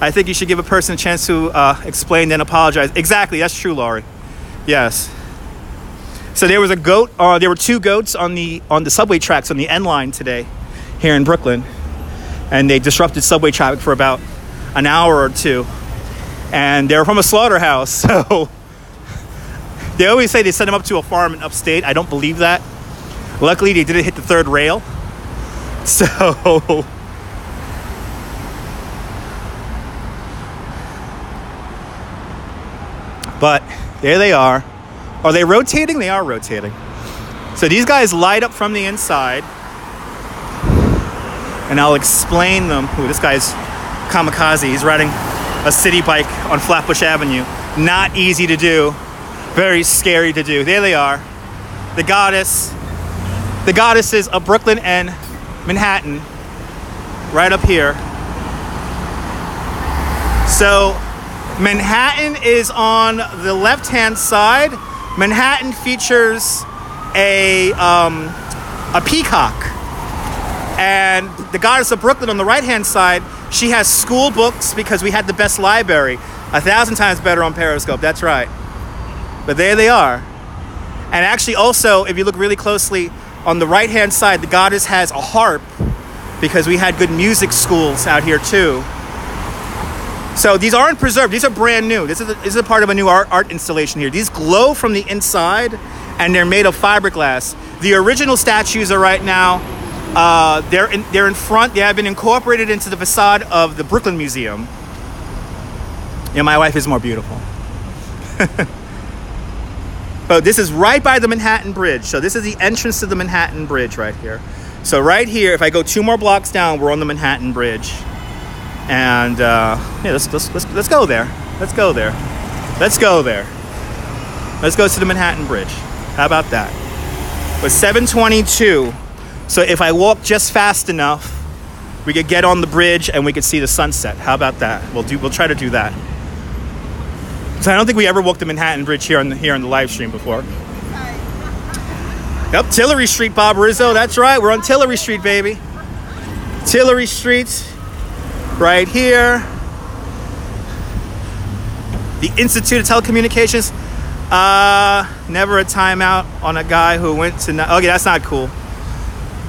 I think you should give a person a chance to explain, then apologize. Exactly, that's true, Laurie. Yes. So there was a goat. There were two goats on the subway tracks on the N line today, here in Brooklyn, and they disrupted subway traffic for about an hour or two. And they were from a slaughterhouse, so they always say they sent them up to a farm in upstate. I don't believe that. Luckily, they didn't hit the third rail. So. But there they are. Are they rotating? They are rotating. So these guys light up from the inside. And I'll explain them. Ooh, this guy's kamikaze. He's riding a city bike on Flatbush Avenue. Not easy to do. Very scary to do. There they are. The goddesses of Brooklyn and Manhattan. Right up here. So Manhattan is on the left-hand side. Manhattan features a peacock. And the goddess of Brooklyn on the right-hand side, she has school books because we had the best library. 1,000 times better on Periscope, that's right. But there they are. And actually also, if you look really closely, on the right-hand side, the goddess has a harp because we had good music schools out here too. So these aren't preserved. These are brand new. This is a part of a new art installation here. These glow from the inside, and they're made of fiberglass. The original statues are right now. They're in front. They have been incorporated into the facade of the Brooklyn Museum. Yeah, my wife is more beautiful. But this is right by the Manhattan Bridge. So this is the entrance to the Manhattan Bridge right here. So right here, if I go 2 more blocks down, we're on the Manhattan Bridge. And yeah, let's go there. Let's go there. Let's go there. Let's go to the Manhattan Bridge. How about that? But 7:22. So if I walk just fast enough, we could get on the bridge and we could see the sunset. How about that? We'll try to do that. So I don't think we ever walked the Manhattan Bridge here on the live stream before. Yep, Tillery Street, Bob Rizzo. That's right. We're on Tillery Street, baby. Tillery Street. Right here. The Institute of Telecommunications. Never a timeout on a guy who went to... Okay, that's not cool.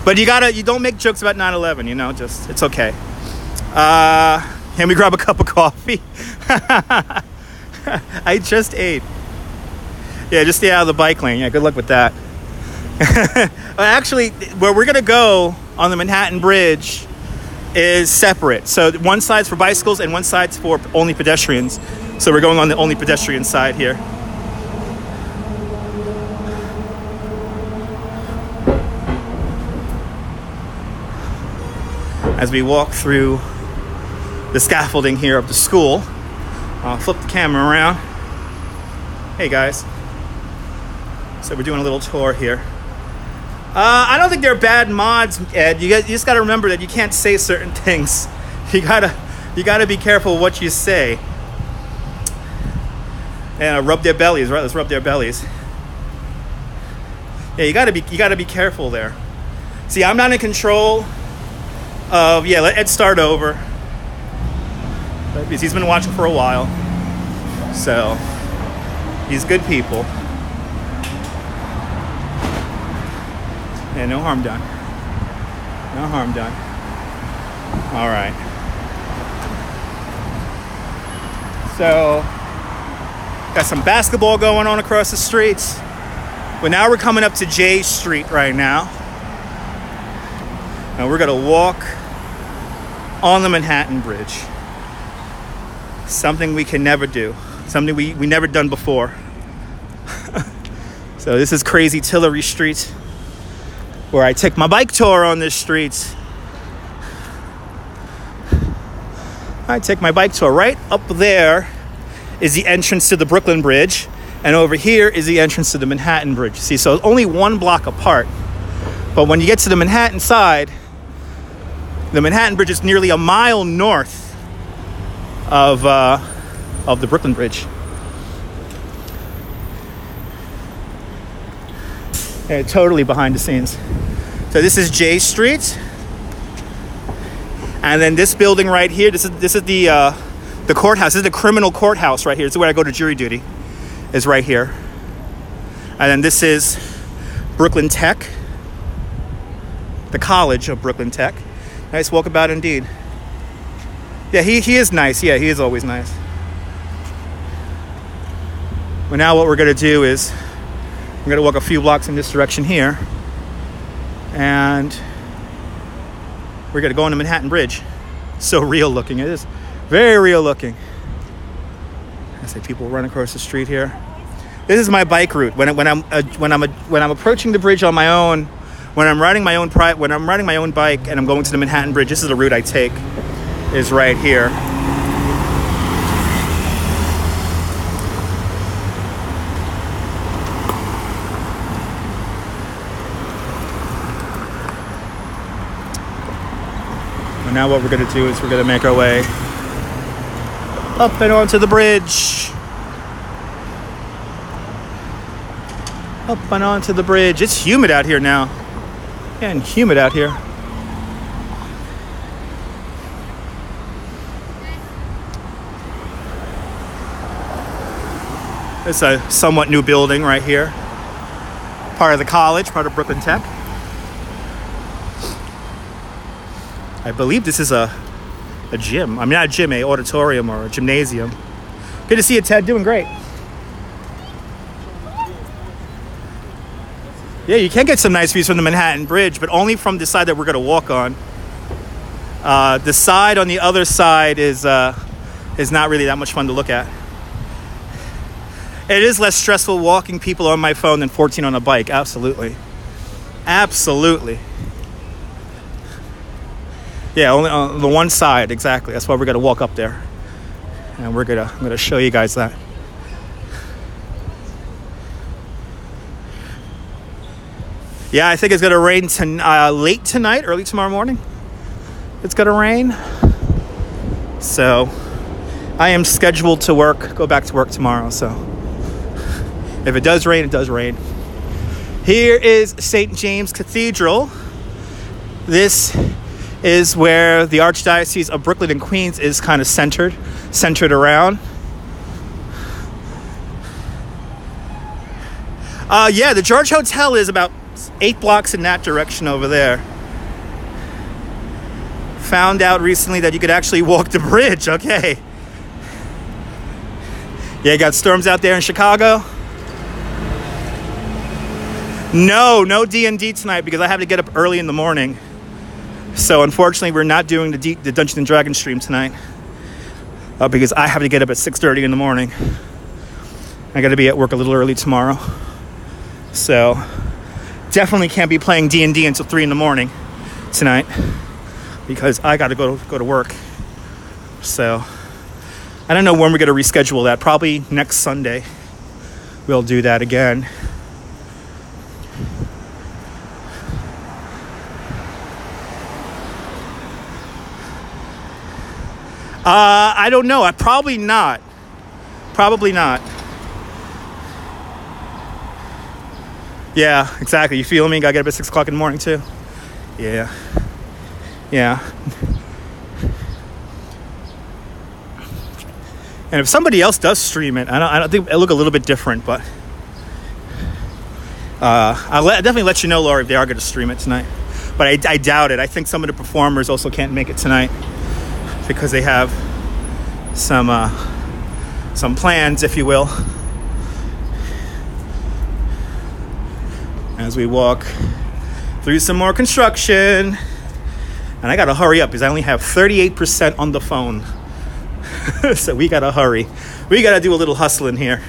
But you don't make jokes about 9/11, you know, just, it's okay. Can we grab a cup of coffee? I just ate. Yeah, just stay out of the bike lane. Yeah, good luck with that. Actually, where we're going to go on the Manhattan Bridge is separate. So one side's for bicycles and one side's for only pedestrians. So we're going on the only pedestrian side here. As we walk through the scaffolding here of the school, I'll flip the camera around. Hey guys. So we're doing a little tour here. I don't think they're bad mods, Ed. You just gotta remember that you can't say certain things. You gotta be careful what you say. And rub their bellies, right? Let's rub their bellies. Yeah, you gotta be careful there. See, I'm not in control of. Yeah, let Ed start over. Because he's been watching for a while, so he's good people. Yeah, no harm done. No harm done. All right. So, got some basketball going on across the streets. But now we're coming up to J Street right now. And we're gonna walk on the Manhattan Bridge. Something we can never do. Something we never done before. So this is crazy Tillery Street, where I take my bike tour on this street. I take my bike tour. Right up there is the entrance to the Brooklyn Bridge, and over here is the entrance to the Manhattan Bridge. See, so it's only 1 block apart. But when you get to the Manhattan side, the Manhattan Bridge is nearly a mile north of the Brooklyn Bridge. Yeah, totally behind the scenes. So this is J Street. And then this building right here, this is the courthouse. This is the criminal courthouse right here. This is where I go to jury duty, is right here. And then this is Brooklyn Tech, the College of Brooklyn Tech. Nice walkabout indeed. Yeah, he is nice. Yeah, he is always nice. Well, now what we're going to do is we're going to walk a few blocks in this direction here. And we're going to go on the Manhattan Bridge. So real looking. It is very real looking. I say people run across the street here. This is my bike route. When I'm approaching the bridge on my own, when I'm riding my own bike and I'm going to the Manhattan Bridge, this is the route I take. Is right here. And now what we're going to do is we're going to make our way up and onto the bridge. Up and onto the bridge. It's humid out here now. And humid out here. It's a somewhat new building right here. Part of the college, part of Brooklyn Tech. I believe this is a gym. I mean, not a gym, a auditorium or a gymnasium. Good to see you, Ted. Doing great. Yeah, you can get some nice views from the Manhattan Bridge, but only from the side that we're going to walk on. The side on the other side is not really that much fun to look at. It is less stressful walking people on my phone than 14 on a bike. Absolutely. Absolutely. Yeah, only on the one side, exactly. That's why we're going to walk up there. And I'm going to show you guys that. Yeah, I think it's going to rain late tonight, early tomorrow morning. It's going to rain. So I am scheduled to go back to work tomorrow, so if it does rain, it does rain. Here is St. James Cathedral. This is where the Archdiocese of Brooklyn and Queens is kind of centered around. Yeah, the George Hotel is about 8 blocks in that direction over there. Found out recently that you could actually walk the bridge. Okay. Yeah, you got storms out there in Chicago. No D&D tonight because I have to get up early in the morning. So unfortunately, we're not doing the Dungeons and Dragons stream tonight because I have to get up at 6:30 in the morning. I got to be at work a little early tomorrow. So definitely can't be playing D&D until 3 in the morning tonight because I got to go to work. So I don't know when we're going to reschedule that. Probably next Sunday we'll do that again. I don't know. Probably not. Probably not. Yeah, exactly. You feel me? Gotta get up at 6 o'clock in the morning too. Yeah. Yeah. And if somebody else does stream it, I don't think it'll look a little bit different, but I'll definitely let you know, Laura, if they are going to stream it tonight. But I doubt it. I think some of the performers also can't make it tonight because they have some plans, if you will. As we walk through some more construction. And I got to hurry up because I only have 38% on the phone. So we got to hurry. We got to do a little hustling here.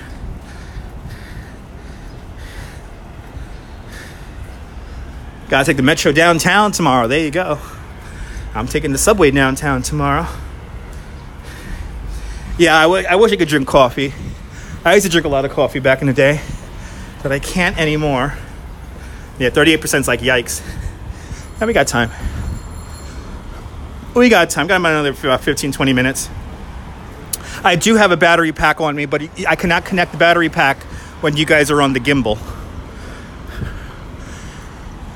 Got to take the metro downtown tomorrow. There you go. I'm taking the subway downtown tomorrow. Yeah, I wish I could drink coffee. I used to drink a lot of coffee back in the day, but I can't anymore. Yeah, 38% is like yikes. And we got time. We got time. Got about another 15, 20 minutes. I do have a battery pack on me, but I cannot connect the battery pack when you guys are on the gimbal.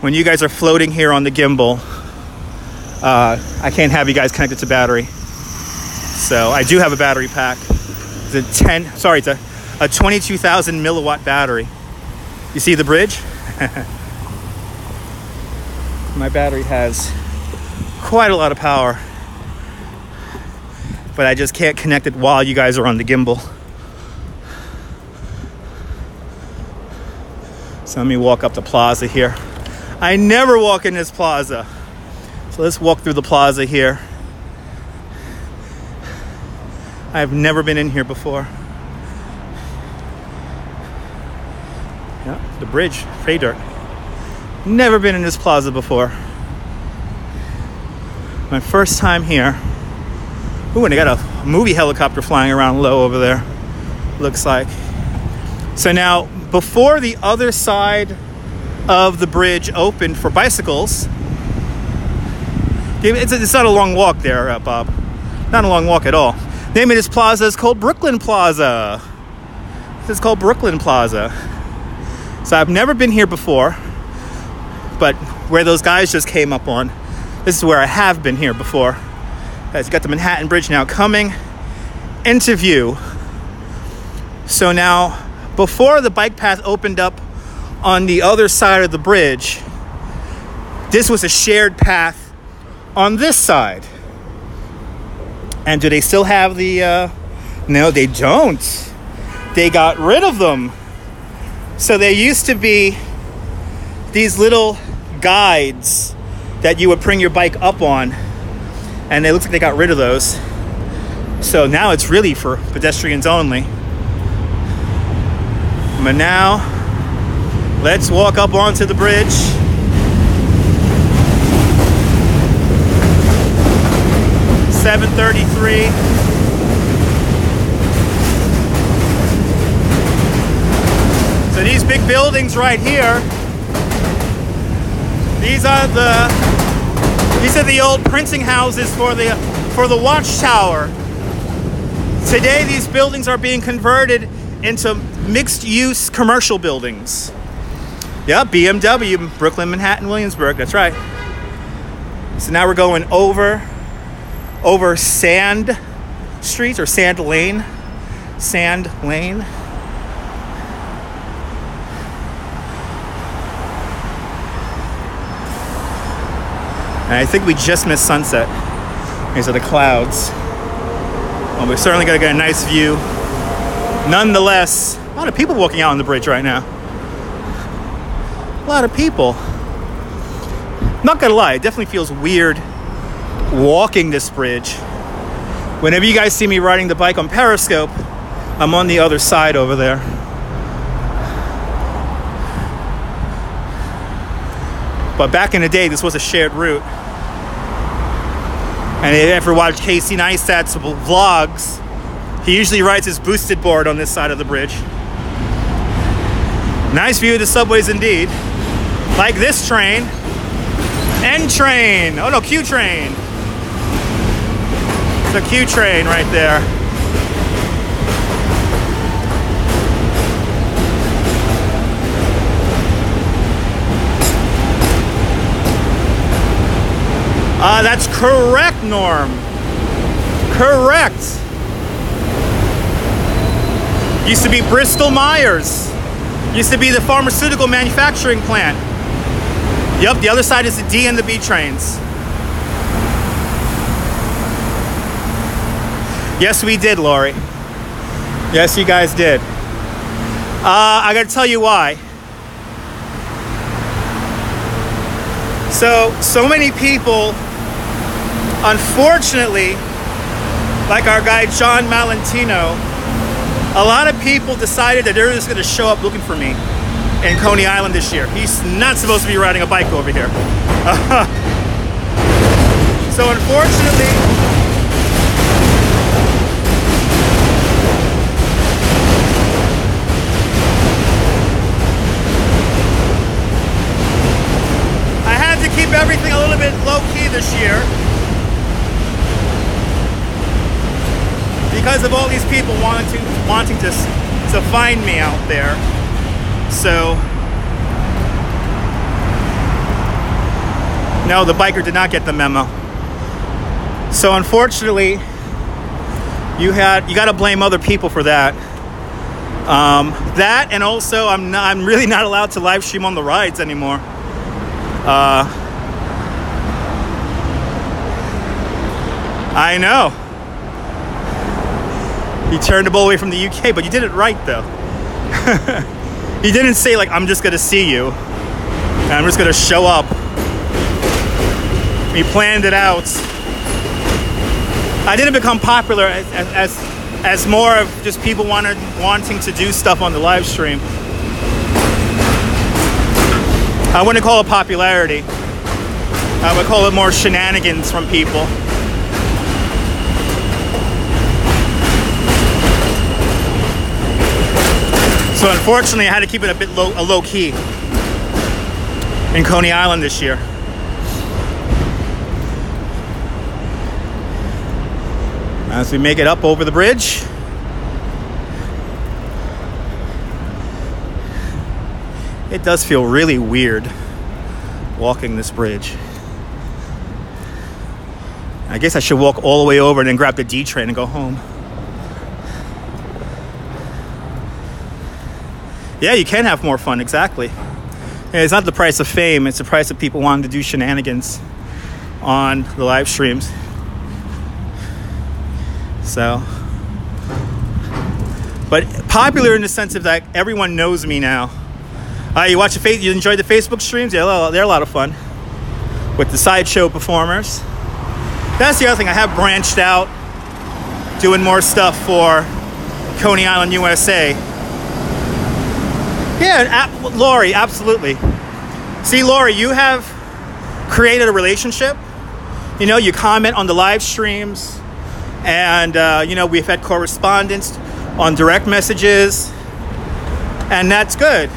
when you guys are floating here on the gimbal, I can't have you guys connected to battery. So I do have a battery pack. It's a 22,000 milliwatt battery. You see the bridge? My battery has quite a lot of power, but I just can't connect it while you guys are on the gimbal. So let me walk up the plaza here. I never walk in this plaza. So let's walk through the plaza here. I've never been in here before. Yeah, the bridge, Pay Dirt. Never been in this plaza before. My first time here. Ooh, and they got a movie helicopter flying around low over there, looks like. So now, before the other side of the bridge opened for bicycles, it's not a long walk there, Bob. Not a long walk at all. The name of this plaza is called Brooklyn Plaza. This is called Brooklyn Plaza. So I've never been here before, but where those guys just came up on, this is where I have been here before. Guys, you got the Manhattan Bridge now coming into view. So now, before the bike path opened up on the other side of the bridge, this was a shared path on this side. And do they still have the, no, they don't. They got rid of them. So there used to be these little guides that you would bring your bike up on, and it looks like they got rid of those. So now it's really for pedestrians only. But now, let's walk up onto the bridge. $7:33. So these big buildings right here, these are the old printing houses for the watchtower. Today these buildings are being converted into mixed-use commercial buildings. Yeah, BMW, Brooklyn, Manhattan, Williamsburg, that's right. So now we're going over Sand Street, or Sand Lane. Sand Lane. And I think we just missed sunset. These are the clouds. Well, we're certainly gonna get a nice view. Nonetheless, a lot of people walking out on the bridge right now. A lot of people. Not gonna lie, it definitely feels weird walking this bridge. Whenever you guys see me riding the bike on Periscope, I'm on the other side over there. But back in the day, this was a shared route. And if you ever watch Casey Neistat's vlogs, he usually rides his boosted board on this side of the bridge. Nice view of the subways indeed. Like this train. N train. Oh no, Q train. It's a Q train right there. That's correct, Norm. Correct. Used to be Bristol Myers. Used to be the pharmaceutical manufacturing plant. Yep, the other side is the D and the B trains. Yes, we did, Lori. Yes, you guys did. I gotta tell you why. So many people, unfortunately, like our guy John Malentino, a lot of people decided that they're just going to show up looking for me in Coney Island this year. He's not supposed to be riding a bike over here. So unfortunately, I had to keep everything a little bit low-key this year because of all these people wanting to find me out there. So No, the biker did not get the memo. So unfortunately, you got to blame other people for that. That, and also I'm really not allowed to live stream on the rides anymore. I know. You turned the ball away from the UK, but you did it right though. You didn't say like, I'm just gonna see you and I'm just gonna show up. We planned it out. I didn't become popular as more of just people wanting to do stuff on the live stream. I wouldn't call it popularity. I would call it more shenanigans from people. So unfortunately, I had to keep it a bit low key in Coney Island this year. As we make it up over the bridge, it does feel really weird walking this bridge. I guess I should walk all the way over and then grab the D train and go home. Yeah, you can have more fun, exactly. Yeah, it's not the price of fame, it's the price of people wanting to do shenanigans on the live streams. So, but popular in the sense of that everyone knows me now. You enjoy the Facebook streams? Yeah, they're a lot of fun with the sideshow performers. That's the other thing. I have branched out, doing more stuff for Coney Island, USA. Yeah, Lori, absolutely. See, Lori, you have created a relationship. You know, you comment on the live streams, and you know, we've had correspondence on direct messages, and that's good.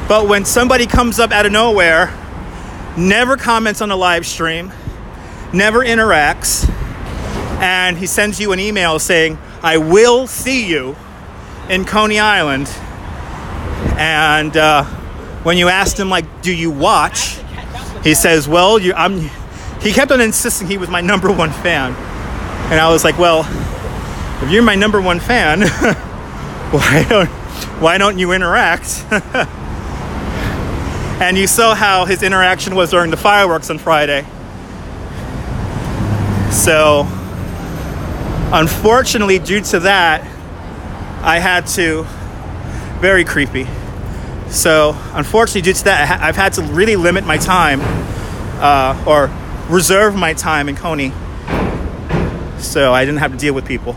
But when somebody comes up out of nowhere, never comments on the live stream, never interacts, and he sends you an email saying, I will see you in Coney Island, and when you asked him, like, do you watch? He says, well, he kept on insisting he was my #1 fan. And I was like, well, if you're my #1 fan, why don't you interact? And you saw how his interaction was during the fireworks on Friday. So, unfortunately, due to that, I had to, very creepy. So, unfortunately, due to that, I've had to really limit my time, or reserve my time in Coney, so I didn't have to deal with people.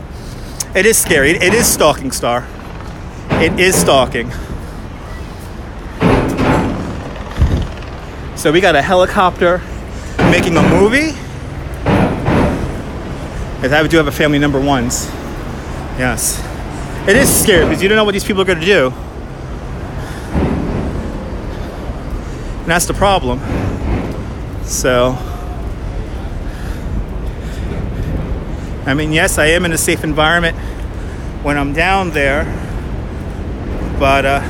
It is scary. It is stalking, Star. It is stalking. So we got a helicopter making a movie. Because I do have a family #1s. Yes. It is scary because you don't know what these people are going to do. And that's the problem. So, I mean, yes, I am in a safe environment when I'm down there. But,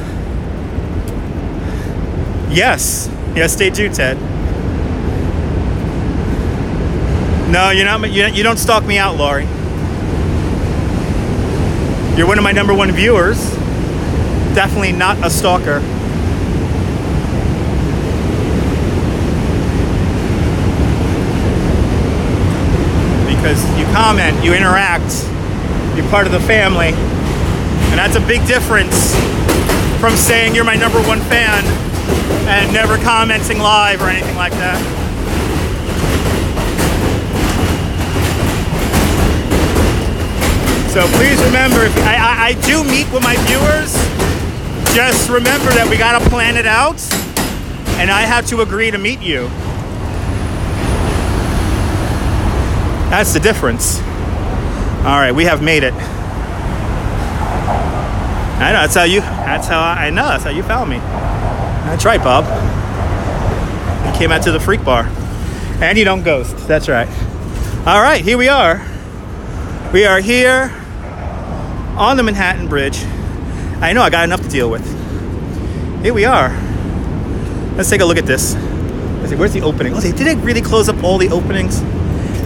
yes, they do, Ted. No, you're not. You don't stalk me out, Laurie. You're one of my #1 viewers. Definitely not a stalker. Because you comment, you interact, you're part of the family, and that's a big difference from saying you're my #1 fan and never commenting live or anything like that. So please remember, if I do meet with my viewers, just remember that we gotta plan it out, and I have to agree to meet you. That's the difference. All right, we have made it. I know, that's how you found me. That's right, Bob. You came out to the Freak Bar. And you don't ghost, that's right. All right, here we are. We are here on the Manhattan Bridge. I know I got enough to deal with. Here we are. Let's take a look at this. Let's see, where's the opening? Oh, did they really close up all the openings?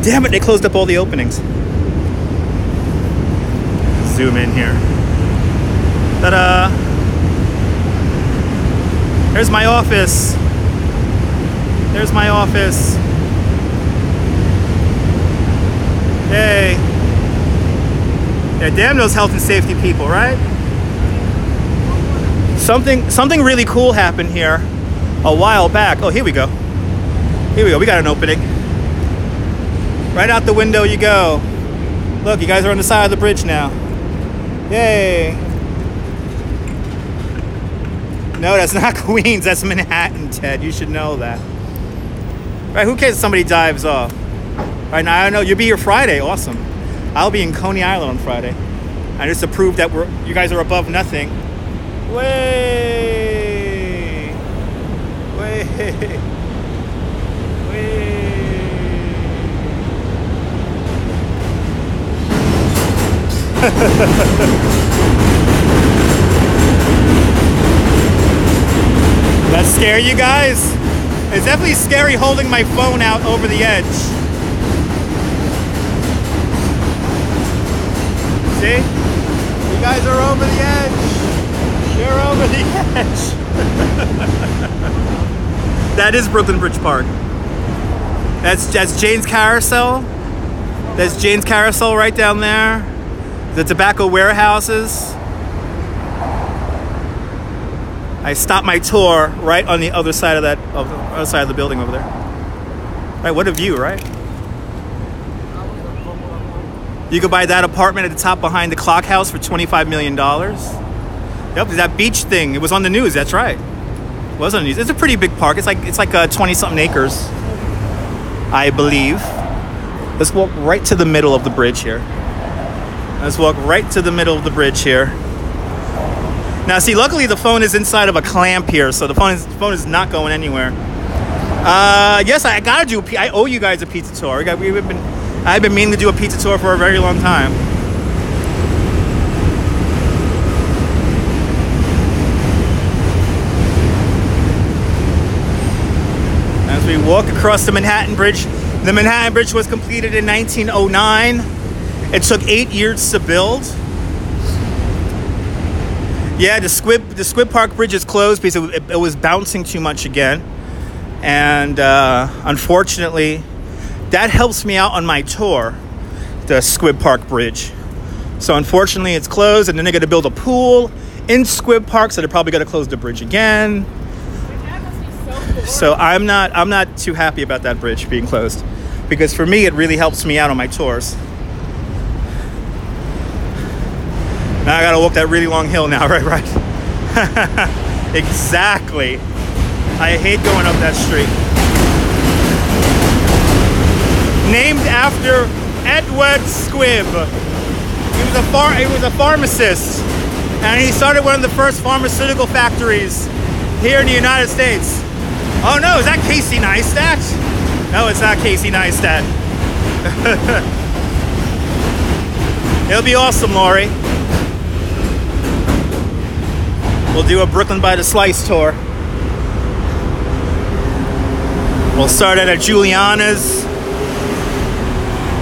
Damn it, they closed up all the openings. Zoom in here. Ta-da! There's my office. There's my office. Hey. Yeah, damn those health and safety people, right? Something really cool happened here a while back. Oh, here we go. Here we go. We got an opening. Right out the window you go. Look, you guys are on the side of the bridge now. Yay. No, that's not Queens. That's Manhattan, Ted. You should know that. Right? Who cares if somebody dives off? Right now, I know you'll be here Friday. Awesome. I'll be in Coney Island on Friday. I just to prove that you guys are above nothing. Way. Way. Way. That scare you guys? It's definitely scary holding my phone out over the edge. See? You guys are over the edge. You're over the edge. That is Brooklyn Bridge Park. That's Jane's Carousel. That's Jane's Carousel right down there. The tobacco warehouses. I stopped my tour right on the other side of other side of the building over there. Right, what a view, right? You could buy that apartment at the top behind the Clock House for $25 million. Yep, that beach thing. It was on the news. That's right. It was on the news. It's a pretty big park. It's like 20-something acres, I believe. Let's walk right to the middle of the bridge here. Let's walk right to the middle of the bridge here. Now, see, luckily the phone is inside of a clamp here, so the phone is not going anywhere. Yes, I owe you guys a pizza tour. I've been meaning to do a pizza tour for a very long time. As we walk across the Manhattan Bridge was completed in 1909. It took 8 years to build. Yeah, the Squibb Park Bridge is closed because it was bouncing too much again. And unfortunately, that helps me out on my tour, the Squibb Park Bridge. So unfortunately, it's closed, and then they're going to build a pool in Squibb Park, so they're probably going to close the bridge again. That must be so cool. So I'm not too happy about that bridge being closed, because for me, it really helps me out on my tours. Now I gotta walk that really long hill now, right? Exactly. I hate going up that street. Named after Edward Squibb. He was a pharmacist, and he started one of the first pharmaceutical factories here in the United States. Oh no, is that Casey Neistat? No, it's not Casey Neistat. It'll be awesome, Lori. We'll do a Brooklyn by the Slice tour. We'll start at a Juliana's,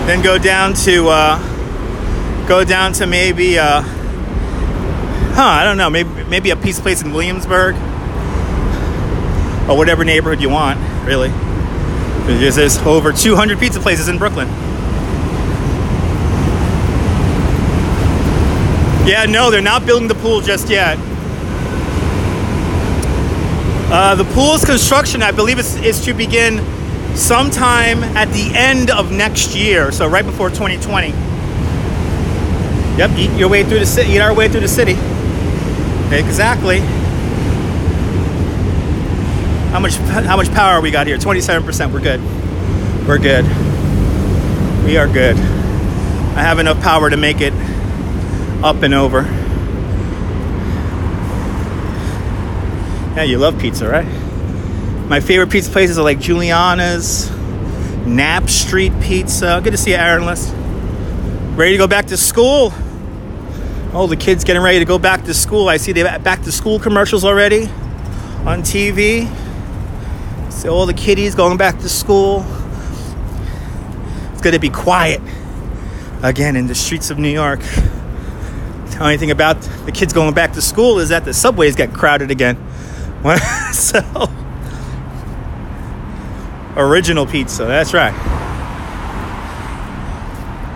then go down to maybe I don't know, maybe a pizza place in Williamsburg, or whatever neighborhood you want, really. There's over 200 pizza places in Brooklyn. Yeah, no, they're not building the pool just yet. The pool's construction, I believe, is to begin sometime at the end of next year, so right before 2020. Yep, eat our way through the city. Exactly. How much power we got here? 27%. We're good. We're good. We are good. I have enough power to make it up and over. Yeah, you love pizza, right? My favorite pizza places are like Juliana's, Knapp Street Pizza. Good to see you, Aaron List. Ready to go back to school? Oh, the kids getting ready to go back to school. I see they have back to school commercials already on TV. So all the kiddies going back to school. It's going to be quiet again in the streets of New York. The only thing about the kids going back to school is that the subways get crowded again. So, original pizza, that's right.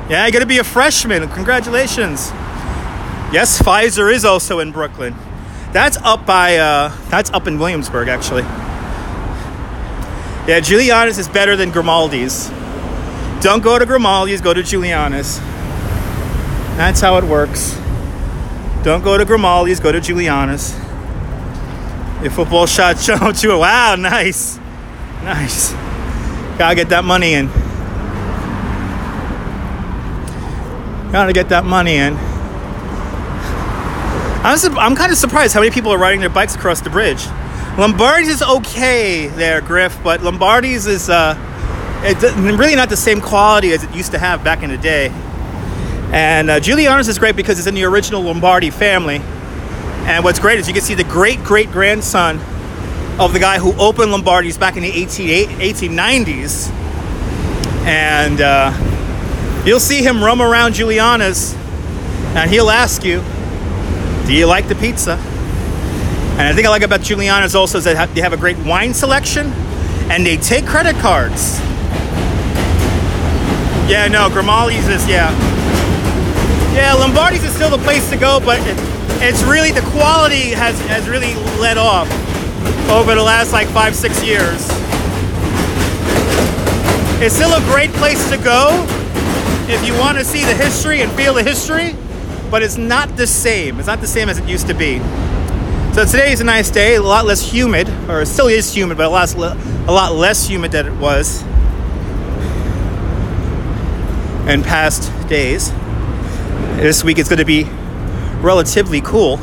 Yeah, you're going to be a freshman. Congratulations. Yes, Pfizer is also in Brooklyn. That's up in Williamsburg, actually. Yeah, Giuliana's is better than Grimaldi's. Don't go to Grimaldi's, go to Giuliana's. That's how it works. Don't go to Grimaldi's, go to Giuliana's. Your football shot shown to it. Wow, nice. Nice. Gotta get that money in. Gotta get that money in. I'm kind of surprised how many people are riding their bikes across the bridge. Lombardi's is okay there, Griff, but Lombardi's is it's really not the same quality as it used to have back in the day. And Giuliana's is great because it's in the original Lombardi family. And what's great is you can see the great-great-grandson of the guy who opened Lombardi's back in the 1890s. And you'll see him roam around Giuliana's, and he'll ask you, do you like the pizza? And I think I like about Giuliana's also is that they have a great wine selection, and they take credit cards. Yeah, no, Grimaldi's is, yeah. Yeah, Lombardi's is still the place to go, but it's really, the quality has really let off over the last like 5-6 years. It's still a great place to go if you want to see the history and feel the history, but it's not the same. It's not the same as it used to be. So today is a nice day, a lot less humid, or it still is humid, but a lot less humid than it was in past days. This week it's going to be relatively cool.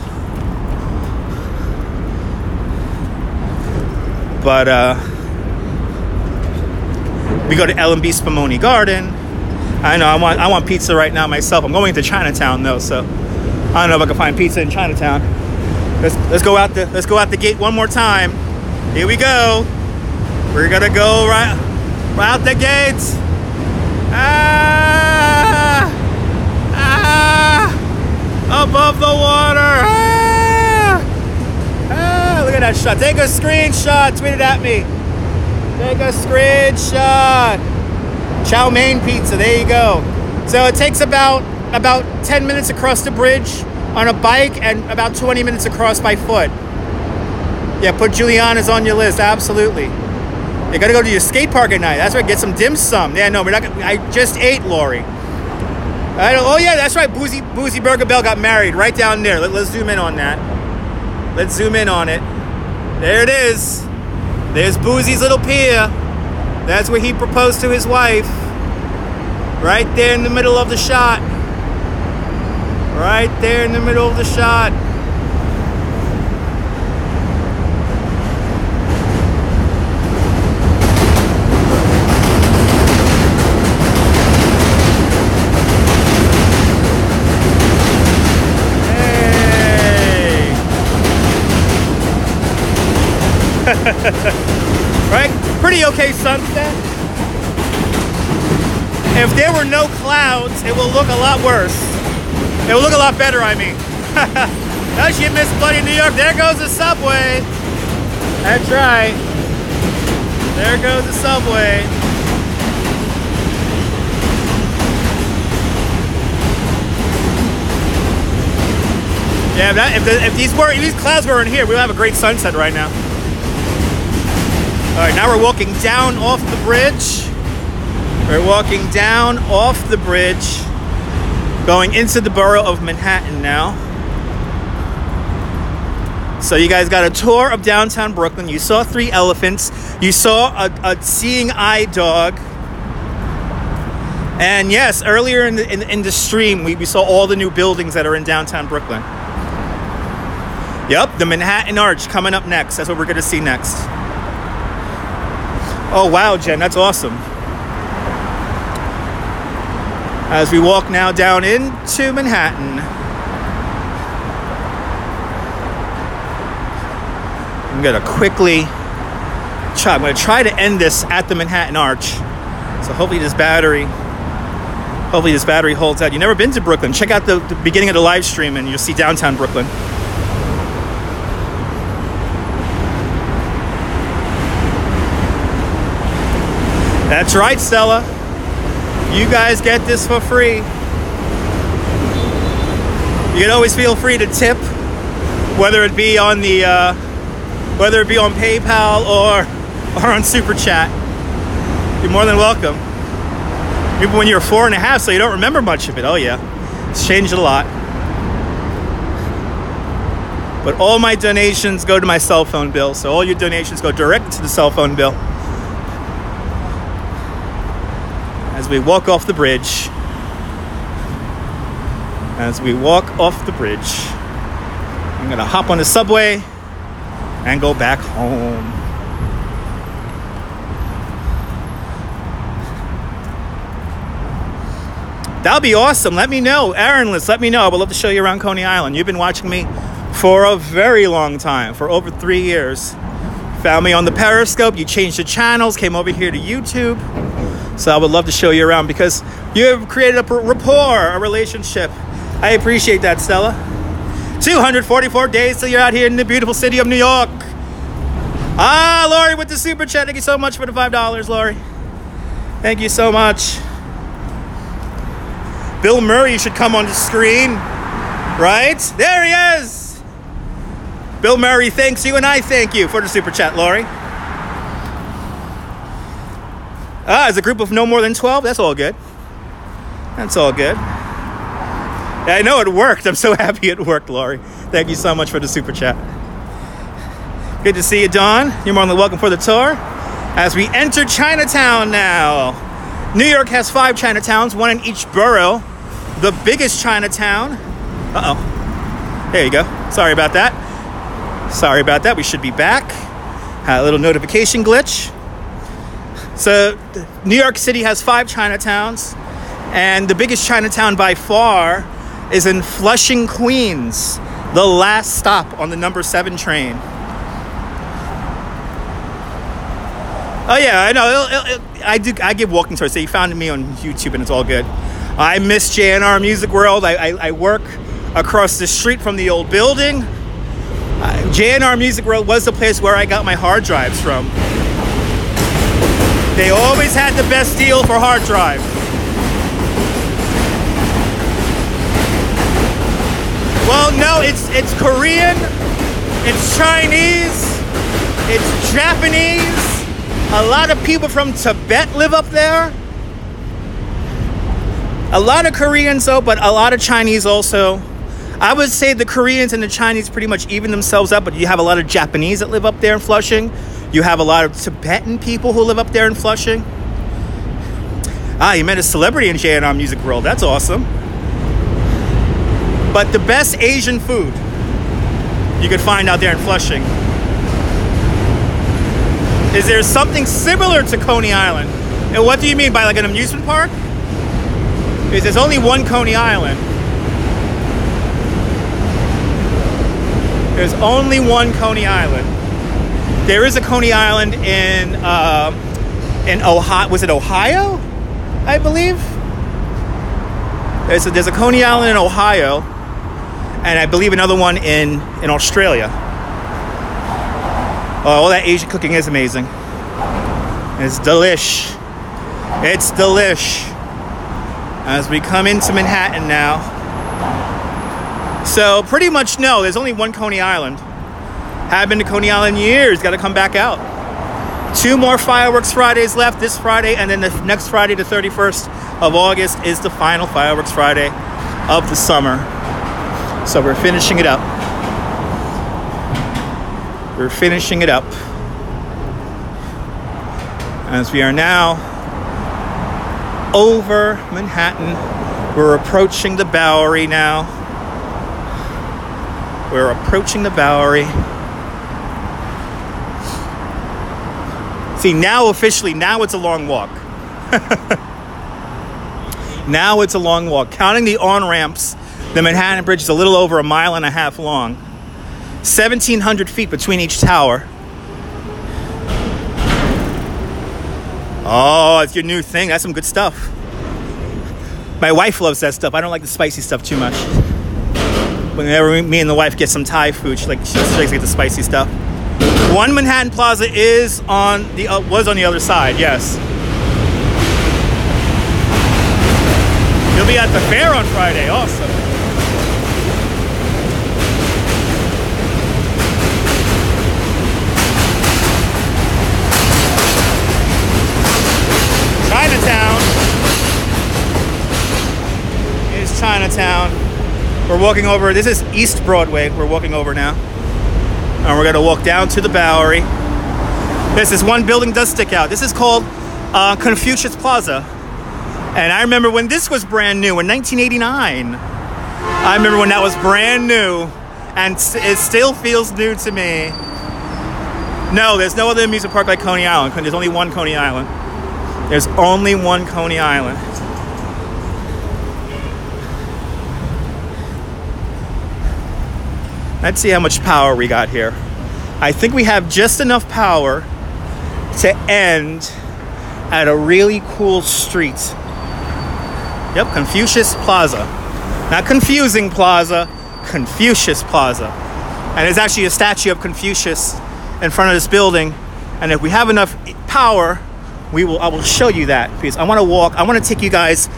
But we go to L&B Spumoni Garden. I know I want pizza right now myself. I'm going to Chinatown though, so I don't know if I can find pizza in Chinatown. Let's go out the gate one more time. Here we go. We're gonna go right out the gates. Above the water. Look at that shot. Take a screenshot. Tweet it at me. Take a screenshot. Chow mein pizza. There you go. So it takes about 10 minutes across the bridge on a bike and about 20 minutes across by foot. Yeah, put Giuliana's on your list. Absolutely. You gotta go to your skate park at night. That's right. Get some dim sum. Yeah, no, we're not. I just ate, Lori. Oh yeah, that's right. Boozy Burger Bell got married right down there. Let's zoom in on that. Let's zoom in on it. There it is. There's Boozy's little pier. That's where he proposed to his wife. Right there in the middle of the shot. Right there in the middle of the shot. Right? Pretty okay sunset. If there were no clouds, it will look a lot worse. It will look a lot better, I mean. As you miss bloody New York, there goes the subway. That's right. There goes the subway. Yeah, if these clouds weren't here, we'd have a great sunset right now. All right, now we're walking down off the bridge. We're walking down off the bridge, going into the borough of Manhattan now. So you guys got a tour of downtown Brooklyn. You saw 3 elephants. You saw a seeing eye dog. And yes, earlier in the stream, we saw all the new buildings that are in downtown Brooklyn. Yep, the Manhattan Arch coming up next. That's what we're going to see next. Oh, wow, Jen, that's awesome. As we walk now down into Manhattan. I'm going to quickly I'm going to try to end this at the Manhattan Arch. So hopefully this battery holds out. You've never been to Brooklyn? Check out the beginning of the live stream and you'll see downtown Brooklyn. That's right, Stella. You guys get this for free. You can always feel free to tip, whether it be on PayPal or on Super Chat. You're more than welcome. Even when you're 4.5, so you don't remember much of it. Oh yeah, it's changed a lot. But all my donations go to my cell phone bill, so all your donations go direct to the cell phone bill. As we walk off the bridge. I'm gonna hop on the subway and go back home. That'll be awesome. Let me know. Aaron, let me know. I would love to show you around Coney Island. You've been watching me for a very long time, for over 3 years. Found me on the Periscope. You changed the channels, came over here to YouTube. So I would love to show you around because you have created a rapport, a relationship. I appreciate that, Stella. 244 days till you're out here in the beautiful city of New York. Ah, Lori with the super chat. Thank you so much for the $5, Lori. Thank you so much. Bill Murray should come on the screen, right? There he is. Bill Murray thanks you and I thank you for the super chat, Lori. As a group of no more than 12, that's all good. That's all good. Yeah, I know it worked. I'm so happy it worked, Lori. Thank you so much for the super chat. Good to see you, Dawn. You're more than welcome for the tour. As we enter Chinatown now. New York has 5 Chinatowns, 1 in each borough. The biggest Chinatown. Uh-oh. There you go. Sorry about that. We should be back. Had a little notification glitch. So New York City has 5 Chinatowns, and the biggest Chinatown by far is in Flushing, Queens, the last stop on the number 7 train. Oh yeah, I know. I give walking tours, so you found me on YouTube, and it's all good. I miss JNR Music World. I work across the street from the old building. JNR Music World was the place where I got my hard drives from. They always had the best deal for hard drive. Well, no, it's Korean, it's Chinese, it's Japanese. A lot of people from Tibet live up there. A lot of Koreans though, but a lot of Chinese also. I would say the Koreans and the Chinese pretty much even themselves up, but you have a lot of Japanese that live up there in Flushing. You have a lot of Tibetan people who live up there in Flushing. Ah, you met a celebrity in JNR Music World. That's awesome. But the best Asian food you could find out there in Flushing. Is there something similar to Coney Island? And what do you mean by like an amusement park? Because there's only one Coney Island. There's only one Coney Island. There is a Coney Island in Ohio. Was it Ohio? I believe. There's a Coney Island in Ohio, and I believe another one in Australia. Oh, all that Asian cooking is amazing. It's delish. It's delish. As we come into Manhattan now. So pretty much no, there's only one Coney Island. Haven't been to Coney Island in years. Got to come back out. 2 more Fireworks Fridays left this Friday, and then the next Friday, the 31st of August, is the final Fireworks Friday of the summer. So we're finishing it up. We're finishing it up. As we are now over Manhattan. We're approaching the Bowery now. We're approaching the Bowery. See, now officially, now it's a long walk. Now it's a long walk. Counting the on-ramps, the Manhattan Bridge is a little over 1.5 miles long. 1,700 feet between each tower. Oh, it's your new thing. That's some good stuff. My wife loves that stuff. I don't like the spicy stuff too much. Whenever me and the wife get some Thai food, she likes to get the spicy stuff. One Manhattan Plaza is on the was on the other side. Yes. You'll be at the fair on Friday. Awesome. Chinatown. We're walking over. This is East Broadway. We're walking over now, and we're gonna walk down to the Bowery. This one building does stick out. This is called Confucius Plaza, and I remember when this was brand new in 1989. I remember when that was brand new, and it still feels new to me. No, there's no other amusement park like Coney Island. There's only one Coney Island. There's only one Coney Island. Let's see how much power we got here. I think we have just enough power to end at a really cool street. Yep, Confucius Plaza. Not Confusing Plaza, Confucius Plaza. And there's actually a statue of Confucius in front of this building. And if we have enough power, I will show you that, because I want to take you guys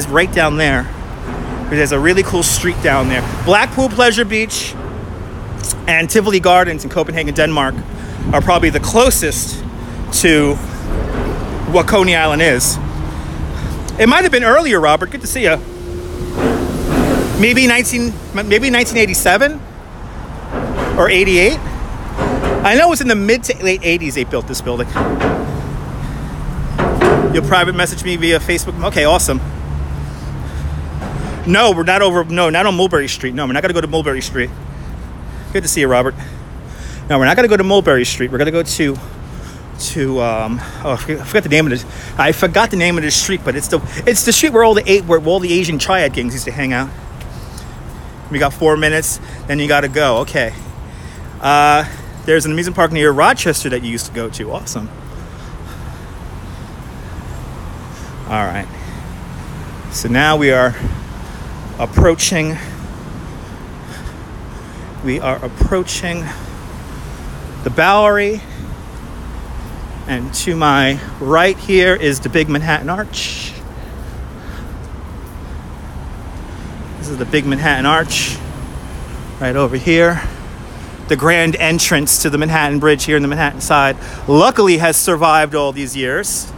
right down there. There's a really cool street down there. Blackpool Pleasure Beach and Tivoli Gardens in Copenhagen, Denmark are probably the closest to what Coney Island is. It might have been earlier, Robert. Good to see you. Maybe 1987 or 88. I know it was in the mid to late 80s they built this building. You'll private message me via Facebook. Okay, awesome. No, we're not over. No, not on Mulberry Street. No, we're not going to go to Mulberry Street. Good to see you, Robert. No, we're not going to go to Mulberry Street. We're going to go to I forgot the name of this. I forgot the name of this street, but it's the street where all the Asian triad gangs used to hang out. We got 4 minutes, then you got to go. Okay. There's an amusement park near Rochester that you used to go to. Awesome. All right. So now we are approaching the Bowery, and to my right here is the big Manhattan Arch. This is the big Manhattan Arch right over here. The grand entrance to the Manhattan Bridge here in the Manhattan side luckily has survived all these years.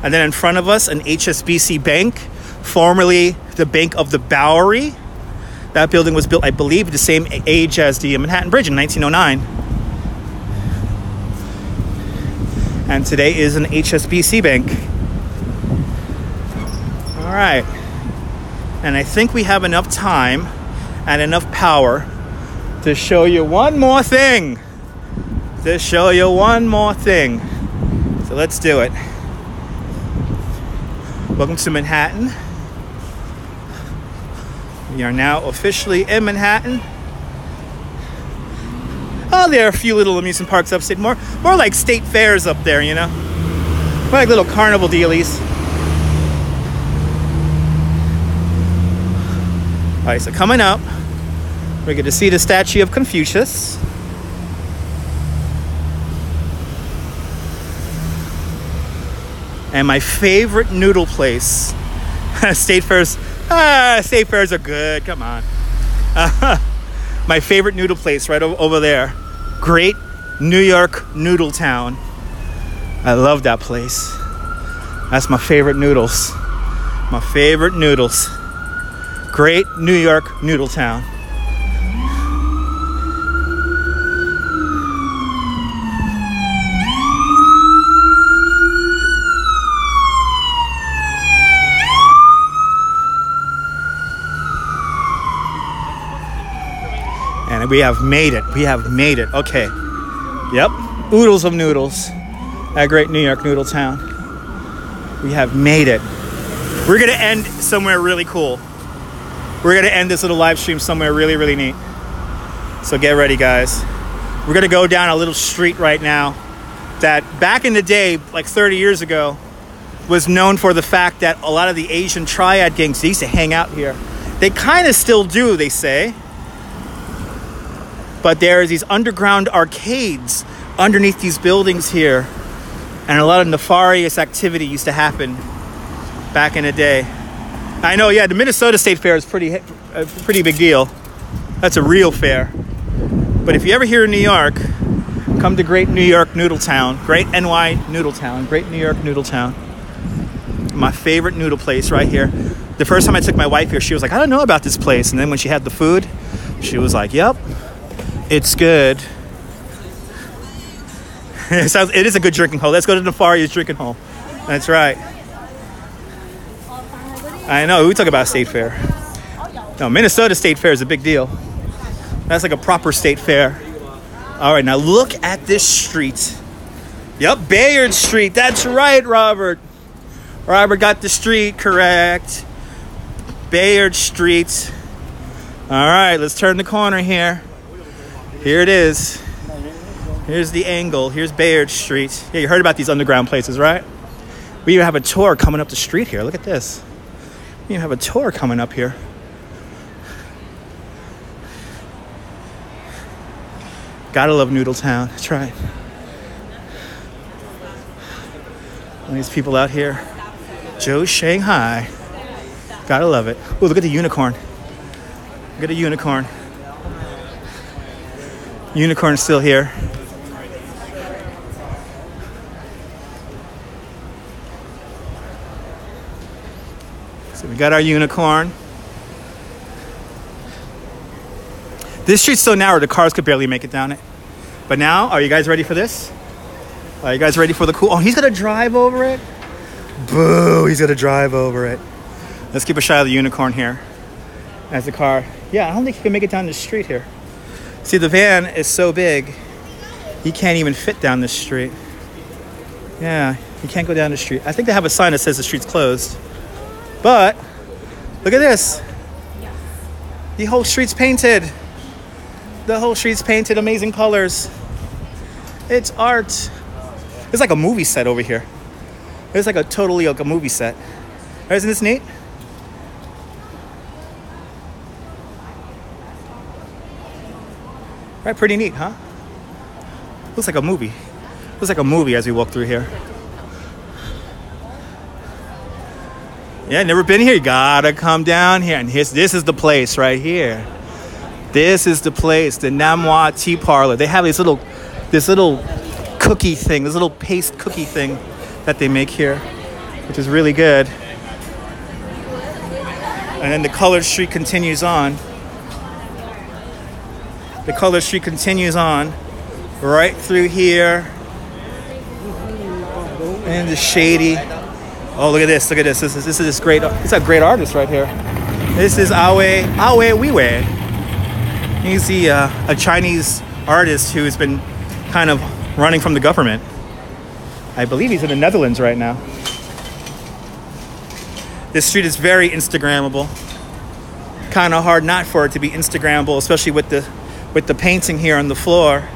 And then in front of us, an HSBC Bank, formerly the Bank of the Bowery. That building was built, I believe, the same age as the Manhattan Bridge in 1909. And today is an HSBC Bank. All right. And I think we have enough time and enough power to show you one more thing. So let's do it. Welcome to Manhattan. We are now officially in Manhattan. Oh, there are a few little amusement parks upstate. More like state fairs up there, you know? More like little carnival dealies. All right, so coming up, we're going to see the statue of Confucius. And my favorite noodle place. State fairs are good. Come on. My favorite noodle place right over there. Great New York Noodle Town. I love that place. That's my favorite noodles. Great New York Noodle Town. And we have made it. Okay. Yep. Oodles of noodles at Great New York Noodle Town. We have made it. We're going to end somewhere really cool. We're going to end this little live stream somewhere really, really neat. So get ready, guys. We're going to go down a little street right now. that back in the day, like 30 years ago, was known for the fact that a lot of the Asian triad gangs, they used to hang out here. They kind of still do, they say. But there's these underground arcades underneath these buildings here. And a lot of nefarious activity used to happen back in the day. I know, yeah, the Minnesota State Fair is a pretty big deal. That's a real fair. But if you ever here in New York, come to Great New York Noodle Town. Great NY Noodle Town. Great New York Noodle Town. My favorite noodle place right here. The first time I took my wife here, she was like, I don't know about this place. And then when she had the food, she was like, yep, it's good. It is a good drinking hole. Let's go to Nefarious drinking hole. That's right. I know, we talk about State Fair. No, Minnesota State Fair is a big deal. That's like a proper state fair. All right, now look at this street. Yep, Bayard Street. That's right, Robert. Robert got the street correct. Bayard Street. All right, let's turn the corner here. Here it is. Here's the angle. Here's Bayard Street. Yeah, you heard about these underground places, right? We even have a tour coming up the street here. Look at this. We even have a tour coming up here. Gotta love Noodle Town. That's right. All these people out here. Joe Shanghai. Gotta love it. Oh, look at the unicorn. Look at the unicorn. Unicorn's still here. So we got our unicorn. This street's so narrow, the cars could barely make it down it. But now, are you guys ready for this? Are you guys ready for the cool? Oh, he's gonna drive over it? Boo, he's gonna drive over it. Let's keep a shot of the unicorn here. As the car, yeah, I don't think he can make it down the street here. See, the van is so big, he can't even fit down this street. Yeah, he can't go down the street. I think they have a sign that says the street's closed. But, look at this. The whole street's painted. The whole street's painted, amazing colors. It's art. It's like a movie set over here. It's like totally like a movie set. Isn't this neat? Right, pretty neat, huh? Looks like a movie. Looks like a movie as we walk through here. Yeah, never been here. You gotta come down here. And this is the place right here. This is the place, the Namois Tea Parlor. They have this little cookie thing, this little paste cookie thing that they make here, which is really good. And then the colored street continues on. The colored street continues on right through here. And the shady. Oh, look at this. Look at this. This is great. It's a great artist right here. This is Awe Weiwei. He's a Chinese artist who has been kind of running from the government. I believe he's in the Netherlands right now. This street is very Instagrammable. Kind of hard not for it to be Instagrammable, especially with the painting here on the floor.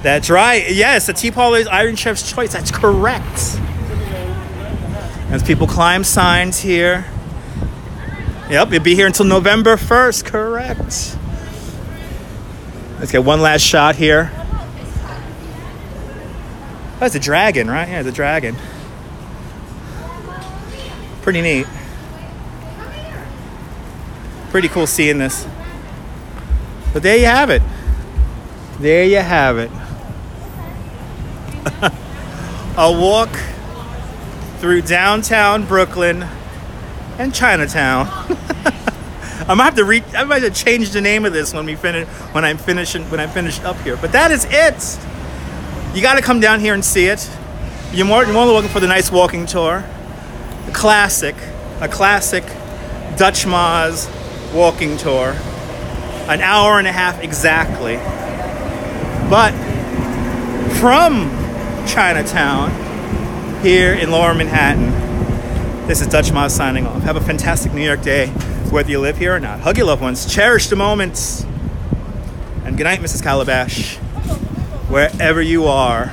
That's right. Yes, the Tea Parlor is Iron Chef's Choice. That's correct. As people climb signs here. Yep, it'll be here until November 1st. Correct. Let's get one last shot here. That's a dragon, right? Yeah, the dragon. Pretty neat. Pretty cool seeing this. But there you have it. There you have it. A walk through downtown Brooklyn and Chinatown. I might have to change the name of this when I'm finished up here. But that is it. You got to come down here and see it. You're more than welcome for the nice walking tour. A classic Dutch Ma's walking tour. An hour and a half exactly. But from Chinatown, here in Lower Manhattan, this is Dutch Ma signing off. Have a fantastic New York day, whether you live here or not. Hug your loved ones. Cherish the moments. And good night, Mrs. Calabash. Wherever you are,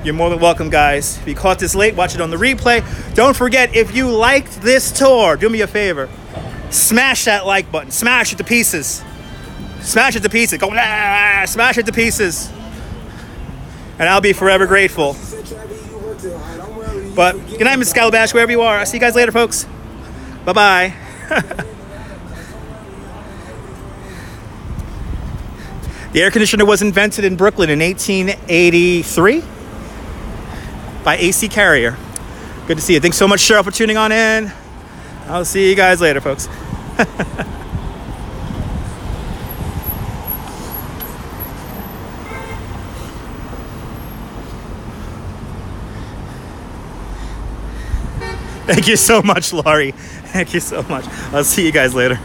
you're more than welcome, guys. If you caught this late, watch it on the replay. Don't forget, if you liked this tour, do me a favor. Smash that like button. Smash it to pieces. Smash it to pieces. Go, smash it to pieces. And I'll be forever grateful. But good night, Mrs. Calabash, wherever you are. I'll see you guys later, folks. Bye-bye. The air conditioner was invented in Brooklyn in 1883 by AC Carrier. Good to see you. Thanks so much, Cheryl, for tuning on in. I'll see you guys later, folks. Thank you so much, Laurie. Thank you so much. I'll see you guys later.